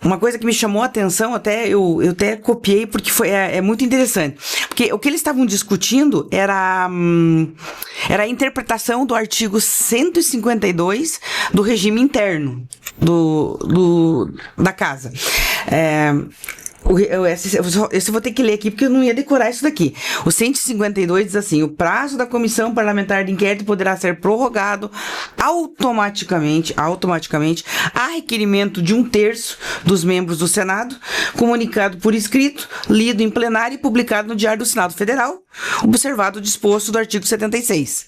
uma coisa que me chamou a atenção, eu até copiei, porque é muito interessante, porque o que eles estavam discutindo era a interpretação do artigo 152 do regime interno da casa. Esse eu vou ter que ler aqui, porque eu não ia decorar isso daqui. O 152 diz assim: o prazo da comissão parlamentar de inquérito poderá ser prorrogado automaticamente a requerimento de 1/3 dos membros do Senado, comunicado por escrito, lido em plenário e publicado no Diário do Senado Federal, observado o disposto do artigo 76.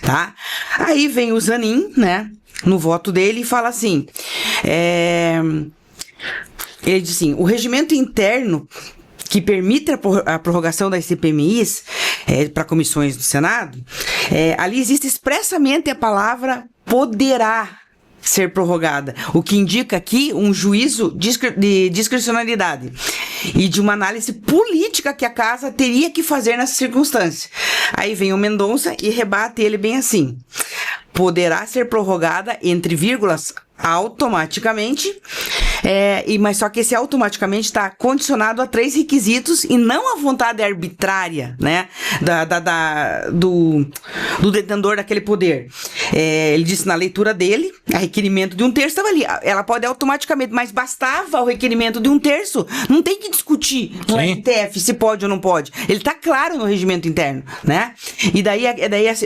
Tá? Aí vem o Zanin, né, no voto dele, e fala assim: ele diz assim: o regimento interno que permite a prorrogação das CPMIs para comissões do Senado, ali existe expressamente a palavra poderá ser prorrogada, o que indica aqui um juízo de discricionalidade e de uma análise política que a casa teria que fazer nessa circunstância. Aí vem o Mendonça e rebate ele bem assim: poderá ser prorrogada, entre vírgulas, automaticamente, Mas só que esse automaticamente está condicionado a 3 requisitos e não a vontade arbitrária, né? Do detentor daquele poder. Ele disse na leitura dele, a requerimento de 1/3 estava ali. Ela pode automaticamente, mas bastava o requerimento de 1/3. Não tem que discutir no STF se pode ou não pode. Ele está claro no regimento interno, né? E daí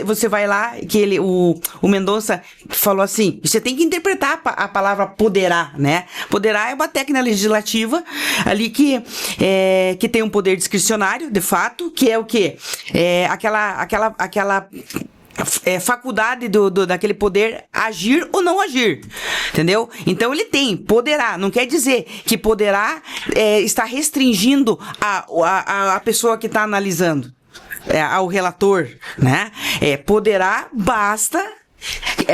você vai lá, que o Mendonça falou assim, você tem que interpretar a palavra poderá, né? Poderá é uma técnica legislativa ali que tem um poder discricionário, de fato, que é o quê? Aquela faculdade daquele poder agir ou não agir, entendeu? Então ele poderá, não quer dizer que poderá está restringindo a pessoa que está analisando, ao relator, né? Poderá, basta,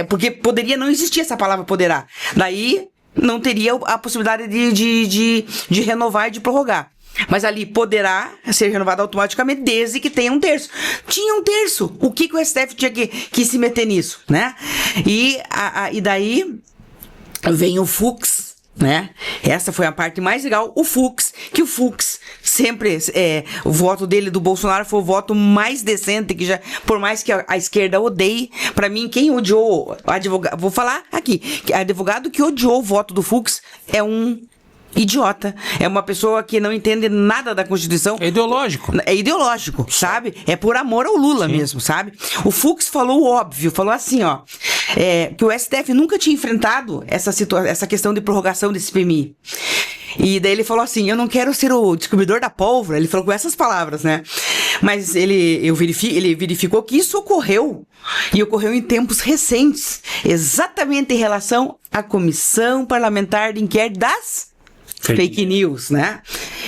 porque poderia não existir essa palavra poderá, daí não teria a possibilidade de renovar e de prorrogar. Mas ali poderá ser renovado automaticamente desde que tenha 1/3. Tinha 1/3. O que o STF tinha que se meter nisso, né? E daí vem o Fux, né? Essa foi a parte mais legal. O Fux sempre, o voto dele do Bolsonaro foi o voto mais decente, que já, por mais que a esquerda odeie, pra mim, quem odiou, vou falar aqui, advogado que odiou o voto do Fux é um idiota. É uma pessoa que não entende nada da Constituição. É ideológico. É ideológico, sabe? É por amor ao Lula mesmo, sabe? O Fux falou o óbvio, falou assim, ó, que o STF nunca tinha enfrentado essa questão de prorrogação desse PMI. E daí ele falou assim, eu não quero ser o descobridor da pólvora, ele falou com essas palavras, né? Mas ele verificou que isso ocorreu, e ocorreu em tempos recentes, exatamente em relação à Comissão Parlamentar de Inquérito das fake news, né?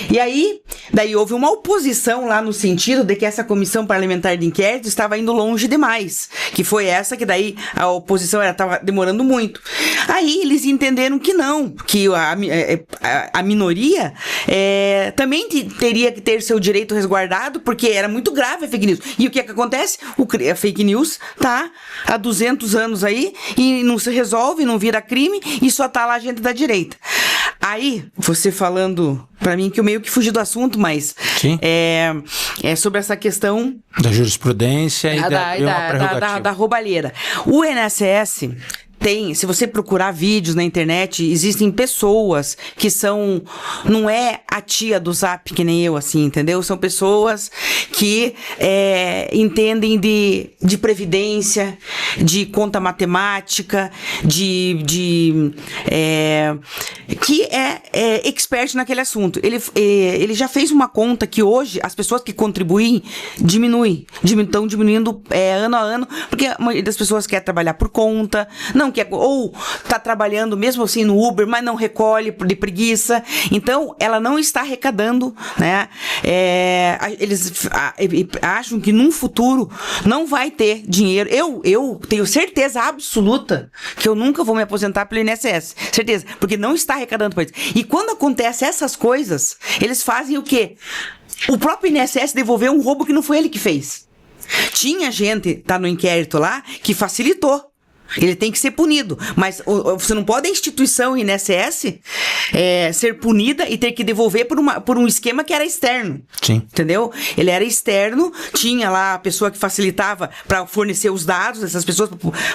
E aí, daí houve uma oposição lá no sentido de que essa comissão parlamentar de inquérito estava indo longe demais, que foi essa que daí a oposição estava demorando muito. Aí eles entenderam que não, que a minoria também teria que ter seu direito resguardado, porque era muito grave a fake news. E o que acontece? A fake news tá há 200 anos aí e não se resolve, não vira crime e só tá lá a gente da direita. Aí, você falando pra mim que eu meio que fugi do assunto, mas é sobre essa questão da jurisprudência e da roubalheira. O INSS tem, se você procurar vídeos na internet, existem pessoas que são, não é a tia do Zap que nem eu, assim, entendeu? São pessoas que entendem de previdência, de conta matemática, que é expert naquele assunto. Ele já fez uma conta que hoje as pessoas que contribuem estão diminuindo ano a ano, porque a maioria das pessoas quer trabalhar por conta, ou tá trabalhando mesmo assim no Uber, mas não recolhe de preguiça. Então, ela não está arrecadando, né? Eles acham que num futuro não vai ter dinheiro. Eu tenho certeza absoluta que eu nunca vou me aposentar pelo INSS. Certeza. Porque não está arrecadando para isso. E quando acontece essas coisas, eles fazem o quê? O próprio INSS devolveu um roubo que não foi ele que fez. Tinha gente, tá no inquérito lá, que facilitou. Ele tem que ser punido, mas você não pode a instituição INSS ser punida e ter que devolver por um esquema que era externo. Sim. Entendeu? Ele era externo, tinha lá a pessoa que facilitava para fornecer os dados dessas pessoas,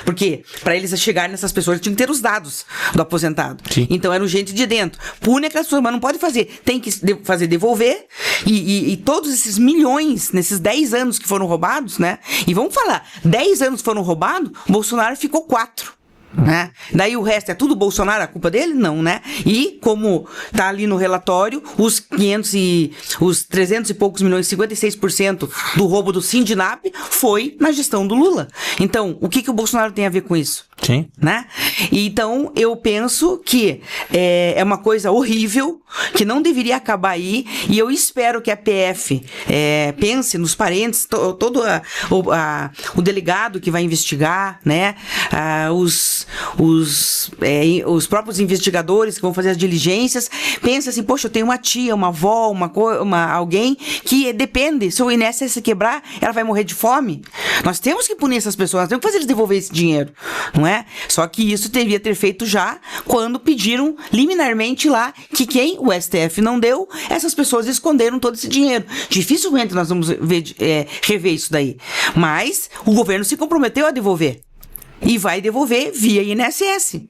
porque para eles chegarem nessas pessoas tinham que ter os dados do aposentado. Sim. Então era gente de dentro. Pune aquelas pessoas, mas não pode fazer. Tem que fazer devolver e todos esses milhões, nesses 10 anos que foram roubados, né? E vamos falar, 10 anos foram roubados, Bolsonaro ficou 4. Né? Daí o resto é tudo Bolsonaro, a culpa dele? Não, né? E como tá ali no relatório, os 300 e poucos milhões, 56% do roubo do Sindinap foi na gestão do Lula. Então, o que o Bolsonaro tem a ver com isso? Sim. Né? Então, eu penso que é uma coisa horrível, que não deveria acabar aí, e eu espero que a PF pense nos parentes, todo o delegado que vai investigar, né? Os próprios investigadores que vão fazer as diligências, pensa assim, poxa, eu tenho uma tia, uma avó, alguém que depende, se o INSS quebrar, ela vai morrer de fome. Nós temos que punir essas pessoas, nós temos que fazer eles devolver esse dinheiro, não é? né? Só que isso devia ter feito já quando pediram liminarmente lá que quem o STF não deu, essas pessoas esconderam todo esse dinheiro. Dificilmente nós vamos rever isso daí. Mas o governo se comprometeu a devolver. E vai devolver via INSS.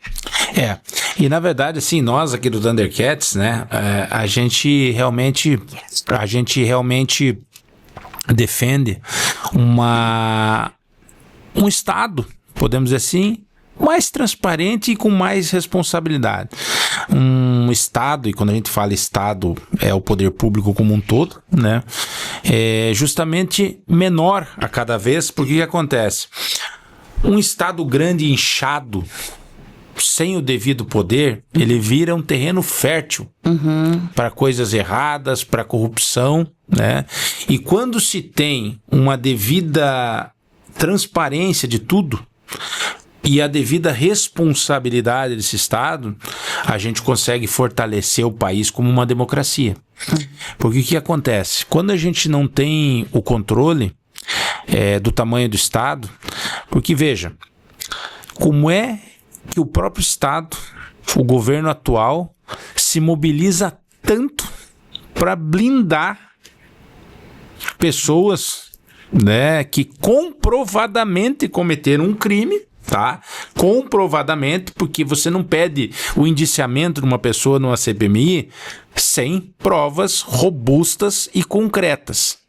E na verdade, assim, nós aqui do Thundercats, né, a gente realmente defende um Estado, podemos dizer assim, mais transparente e com mais responsabilidade. Um Estado, e quando a gente fala Estado, é o poder público como um todo, né, justamente menor a cada vez, porque o que acontece? Um Estado grande e inchado, sem o devido poder, ele vira um terreno fértil para coisas erradas, para corrupção, né? E quando se tem uma devida transparência de tudo e a devida responsabilidade desse Estado, a gente consegue fortalecer o país como uma democracia. Porque o que acontece? Quando a gente não tem o controle do tamanho do Estado, porque veja, como é que o próprio Estado, o governo atual, se mobiliza tanto para blindar pessoas, né, que comprovadamente cometeram um crime, tá? Comprovadamente, porque você não pede o indiciamento de uma pessoa numa CPMI sem provas robustas e concretas.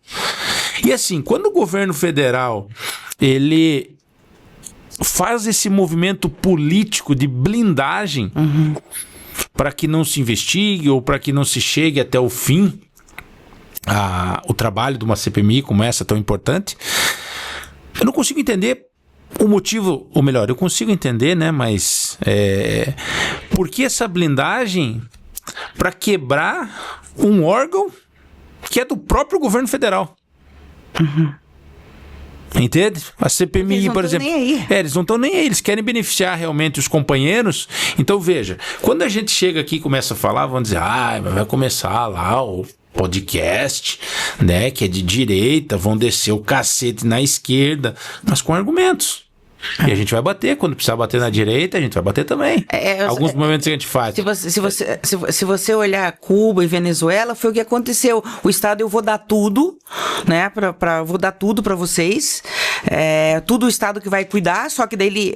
E assim, quando o governo federal ele faz esse movimento político de blindagem para que não se investigue ou para que não se chegue até o fim o trabalho de uma CPMI como essa tão importante, eu não consigo entender o motivo, ou melhor, eu consigo entender, né, mas por que essa blindagem para quebrar um órgão que é do próprio governo federal? Entende? A CPMI, por exemplo, eles não estão nem aí, eles querem beneficiar realmente os companheiros. Então veja, quando a gente chega aqui e começa a falar, vão dizer, vai começar lá o podcast, né, que é de direita, vão descer o cacete na esquerda, mas com argumentos. E a gente vai bater, quando precisar bater na direita, a gente vai bater também. Alguns momentos que a gente faz. Se você olhar Cuba e Venezuela, foi o que aconteceu. O Estado, eu vou dar tudo, né? Vou dar tudo para vocês. Tudo o Estado que vai cuidar, só que daí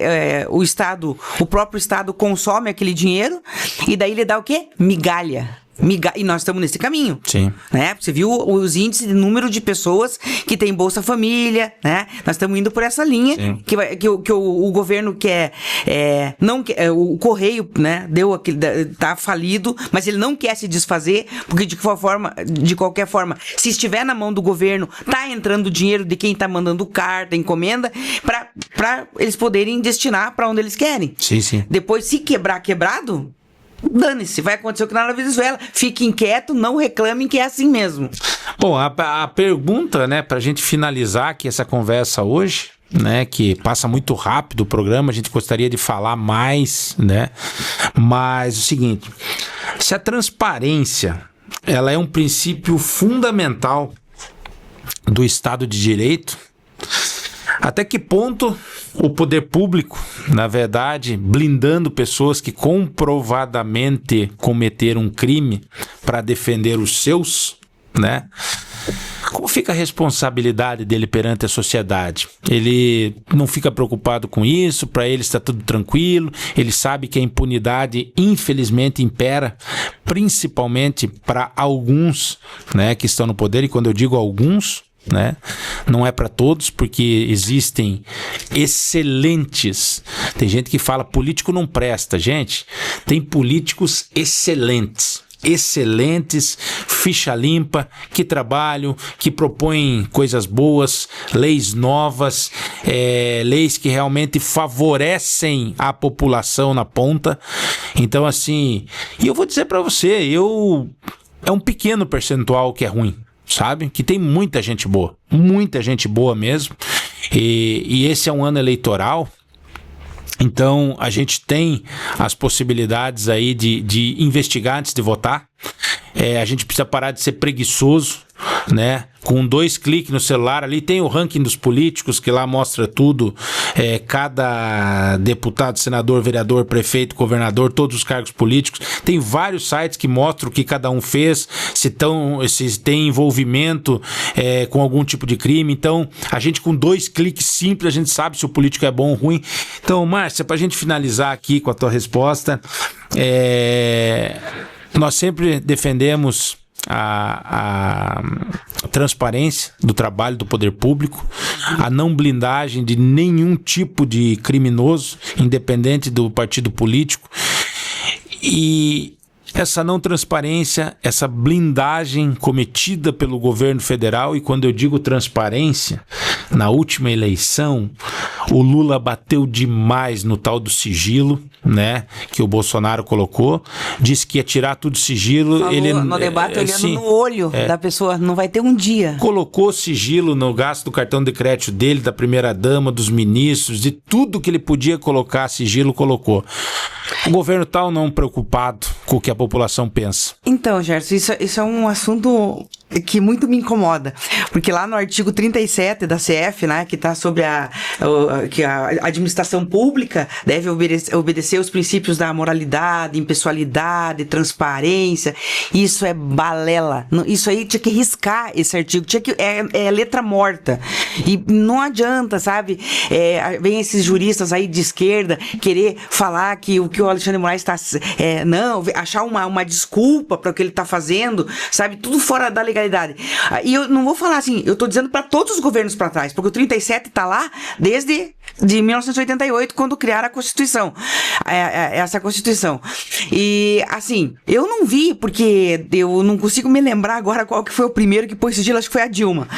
o próprio Estado consome aquele dinheiro e daí ele dá o quê? Migalha. E nós estamos nesse caminho. Sim. Né? Você viu os índices de número de pessoas que tem Bolsa Família, né? Nós estamos indo por essa linha que o governo quer. O Correio, né? Tá falido, mas ele não quer se desfazer, porque de qualquer forma, se estiver na mão do governo, tá entrando dinheiro de quem tá mandando carta, encomenda, para eles poderem destinar para onde eles querem. Sim. Depois, se quebrado, dane-se, vai acontecer o que na Venezuela. Fiquem quietos, não reclamem, que é assim mesmo. Bom, a pergunta, né, pra gente finalizar aqui essa conversa hoje, né, que passa muito rápido o programa, a gente gostaria de falar mais, né, mas o seguinte, se a transparência, ela é um princípio fundamental do Estado de Direito, até que ponto o poder público, na verdade, blindando pessoas que comprovadamente cometeram um crime para defender os seus, né? Como fica a responsabilidade dele perante a sociedade? Ele não fica preocupado com isso, para ele está tudo tranquilo, ele sabe que a impunidade infelizmente impera, principalmente para alguns, né, que estão no poder, e quando eu digo alguns, né, não é para todos, porque existem excelentes. Tem gente que fala político não presta, gente. Tem políticos excelentes, ficha limpa, que trabalham, que propõem coisas boas, leis novas, leis que realmente favorecem a população na ponta. Então, assim, e eu vou dizer para você, é um pequeno percentual que é ruim, sabe? Que tem muita gente boa mesmo, e esse é um ano eleitoral, então a gente tem as possibilidades aí de investigar antes de votar. A gente precisa parar de ser preguiçoso, né? Com 2 cliques no celular, ali tem o ranking dos políticos, que lá mostra tudo, cada deputado, senador, vereador, prefeito, governador, todos os cargos políticos. Tem vários sites que mostram o que cada um fez, se tem envolvimento com algum tipo de crime. Então, a gente com 2 cliques simples, a gente sabe se o político é bom ou ruim. Então, Márcia, pra gente finalizar aqui com a tua resposta, nós sempre defendemos a transparência do trabalho do poder público, a não blindagem de nenhum tipo de criminoso, independente do partido político, e essa não transparência, essa blindagem cometida pelo governo federal. E quando eu digo transparência, na última eleição, o Lula bateu demais no tal do sigilo, né, que o Bolsonaro colocou, disse que ia tirar tudo sigilo. Falou ele no debate olhando no olho da pessoa, não vai ter um dia. Colocou sigilo no gasto do cartão de crédito dele, da primeira-dama, dos ministros, de tudo que ele podia colocar sigilo, colocou. O governo tá não preocupado com o que a população pensa. Então, Gerson, isso é um assunto que muito me incomoda, porque lá no artigo 37 da CF, né, que está sobre que a administração pública deve obedecer os princípios da moralidade, impessoalidade, transparência. Isso é balela. Isso aí tinha que riscar esse artigo, é letra morta. E não adianta, sabe? Vem esses juristas aí de esquerda querer falar que o que o Alexandre Moraes está... achar uma desculpa para o que ele está fazendo, sabe? Tudo fora da legalidade. E eu não vou falar assim, eu tô dizendo para todos os governos para trás, porque o 37 tá lá desde 1988, quando criaram a Constituição, essa Constituição. E assim, eu não vi, porque eu não consigo me lembrar agora qual que foi o primeiro que pôs sigilo, acho que foi a Dilma.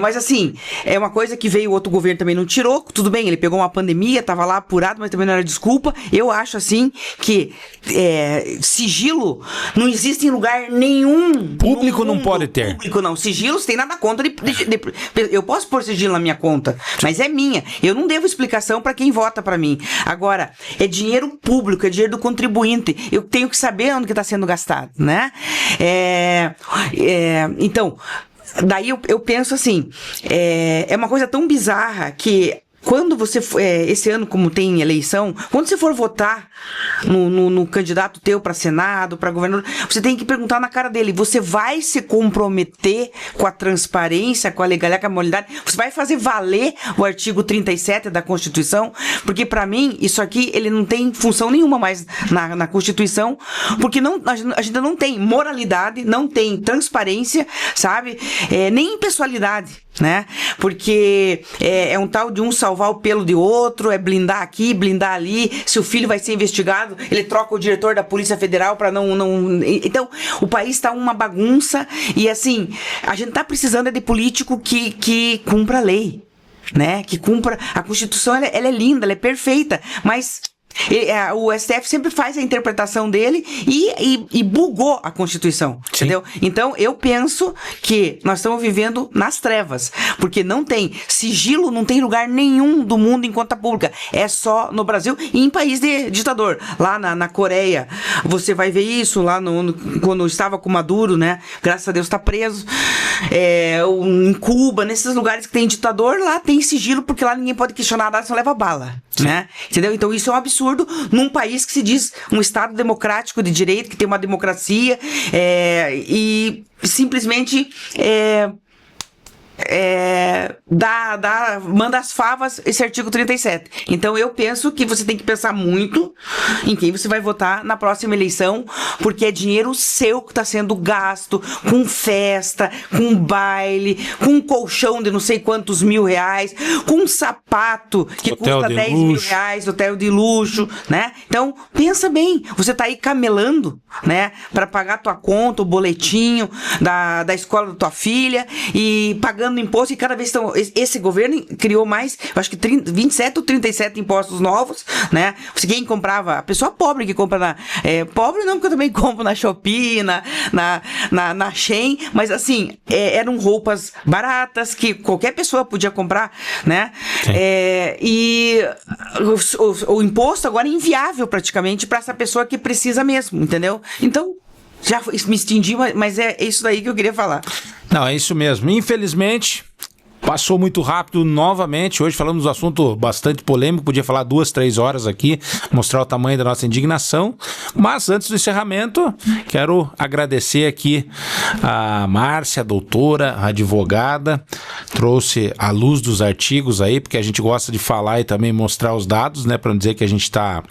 Mas assim, é uma coisa que veio, o outro governo também não tirou, tudo bem, ele pegou uma pandemia, tava lá apurado, mas também não era desculpa. Eu acho assim que sigilo não existe em lugar nenhum. Público não pode ter. Público não, sigilos tem nada conta eu posso pôr sigilo na minha conta, mas é minha, eu não devo explicação para quem vota para mim. Agora, é dinheiro público, é dinheiro do contribuinte, eu tenho que saber onde que está sendo gastado, né? Então, daí eu penso assim, é uma coisa tão bizarra que quando você, esse ano, como tem eleição, quando você for votar no candidato teu para Senado, para governador, você tem que perguntar na cara dele, você vai se comprometer com a transparência, com a legalidade, com a moralidade? Você vai fazer valer o artigo 37 da Constituição? Porque para mim, isso aqui, ele não tem função nenhuma mais na Constituição, porque a gente não tem moralidade, não tem transparência, sabe? Nem impessoalidade, né? Porque é um tal de um salvar o pelo de outro, é blindar aqui, blindar ali. Se o filho vai ser investigado, ele troca o diretor da Polícia Federal para não... Então, o país tá uma bagunça e assim, a gente tá precisando de político que cumpra a lei, né? Que cumpra... A Constituição, ela é linda, ela é perfeita, mas... o STF sempre faz a interpretação dele e bugou a Constituição, entendeu? Então eu penso que nós estamos vivendo nas trevas, porque não tem sigilo, não tem lugar nenhum do mundo em conta pública, é só no Brasil e em país de ditador. Lá na Coreia você vai ver isso, lá quando estava com Maduro, né? Graças a Deus está preso. Em Cuba, nesses lugares que tem ditador, lá tem sigilo, porque lá ninguém pode questionar nada, só leva bala, né? Entendeu? Então isso é um absurdo num país que se diz um Estado democrático de direito, que tem uma democracia, e simplesmente manda as favas esse artigo 37. Então eu penso que você tem que pensar muito em quem você vai votar na próxima eleição, porque é dinheiro seu que está sendo gasto com festa, com baile, com um colchão de não sei quantos R$1.000, com um sapato que custa R$10.000, hotel de luxo, né? Então pensa bem, você tá aí camelando, né, para pagar tua conta, o boletinho da escola da tua filha e pagando imposto, e cada vez esse governo criou mais, eu acho que 27 ou 37 impostos novos, né? Quem comprava, a pessoa pobre que compra pobre não, porque eu também compro na Shopee, na Shein, mas assim, eram roupas baratas que qualquer pessoa podia comprar, né? E o imposto agora é inviável praticamente para essa pessoa que precisa mesmo, entendeu? Então, já me estendi, mas é isso daí que eu queria falar. Não, é isso mesmo. Infelizmente, passou muito rápido novamente. Hoje falamos de um assunto bastante polêmico. Podia falar 2-3 horas aqui, mostrar o tamanho da nossa indignação. Mas antes do encerramento, quero agradecer aqui a Márcia, a doutora, a advogada. Trouxe a luz dos artigos aí, porque a gente gosta de falar e também mostrar os dados, né? Para não dizer que a gente está...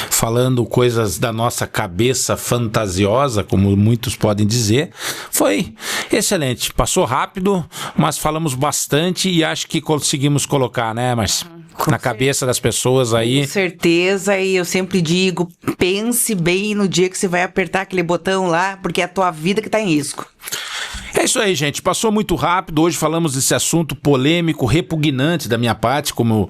falando coisas da nossa cabeça fantasiosa, como muitos podem dizer. Foi excelente, passou rápido, mas falamos bastante e acho que conseguimos colocar, né, mas na cabeça das pessoas aí. Com certeza, e eu sempre digo, pense bem no dia que você vai apertar aquele botão lá, porque é a tua vida que tá em risco. É isso aí, gente. Passou muito rápido. Hoje falamos desse assunto polêmico, repugnante da minha parte, como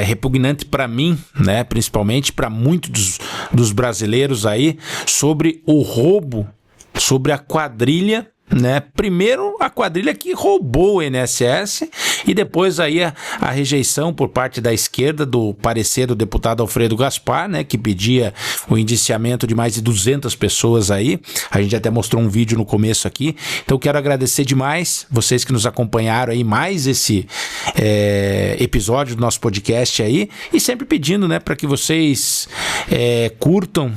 repugnante para mim, né? Principalmente para muitos dos brasileiros aí, sobre o roubo, sobre a quadrilha, né? Primeiro a quadrilha que roubou o INSS e depois aí a rejeição por parte da esquerda do parecer do deputado Alfredo Gaspar, né? Que pedia o indiciamento de mais de 200 pessoas aí. A gente até mostrou um vídeo no começo aqui. Então quero agradecer demais vocês que nos acompanharam aí mais esse episódio do nosso podcast aí e sempre pedindo, né? Para que vocês curtam,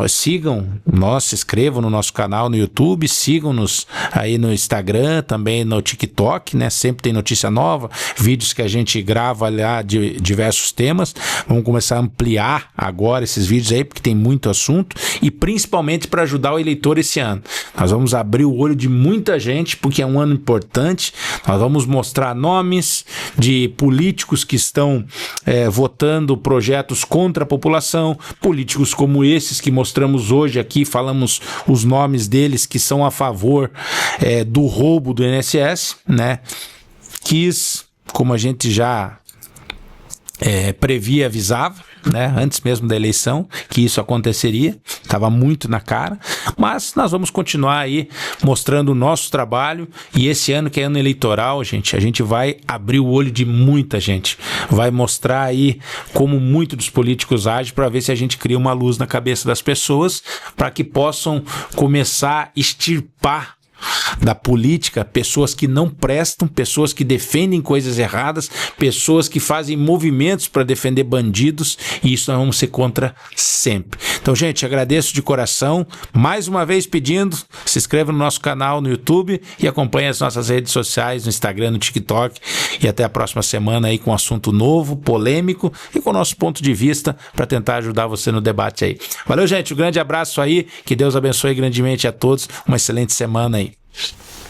sigam nós, se inscrevam no nosso canal no YouTube, sigam-nos aí no Instagram, também no TikTok, né? Sempre tem notícia nova, vídeos que a gente grava lá de diversos temas. Vamos começar a ampliar agora esses vídeos aí, porque tem muito assunto e principalmente para ajudar o eleitor esse ano. Nós vamos abrir o olho de muita gente, porque é um ano importante. Nós vamos mostrar nomes de políticos que estão votando projetos contra a população, políticos como esses que mostramos hoje aqui, falamos os nomes deles que são a favor do roubo do INSS, né? Como a gente já previa e avisava, né? Antes mesmo da eleição, que isso aconteceria, estava muito na cara, mas nós vamos continuar aí mostrando o nosso trabalho e esse ano que é ano eleitoral, gente, a gente vai abrir o olho de muita gente, vai mostrar aí como muitos dos políticos agem para ver se a gente cria uma luz na cabeça das pessoas para que possam começar a extirpar da política pessoas que não prestam, pessoas que defendem coisas erradas, pessoas que fazem movimentos para defender bandidos, e isso nós vamos ser contra sempre. Então, gente, agradeço de coração, mais uma vez pedindo, se inscreva no nosso canal no YouTube e acompanhe as nossas redes sociais, no Instagram, no TikTok, e até a próxima semana aí com um assunto novo, polêmico e com o nosso ponto de vista para tentar ajudar você no debate aí. Valeu, gente, um grande abraço aí, que Deus abençoe grandemente a todos, uma excelente semana aí.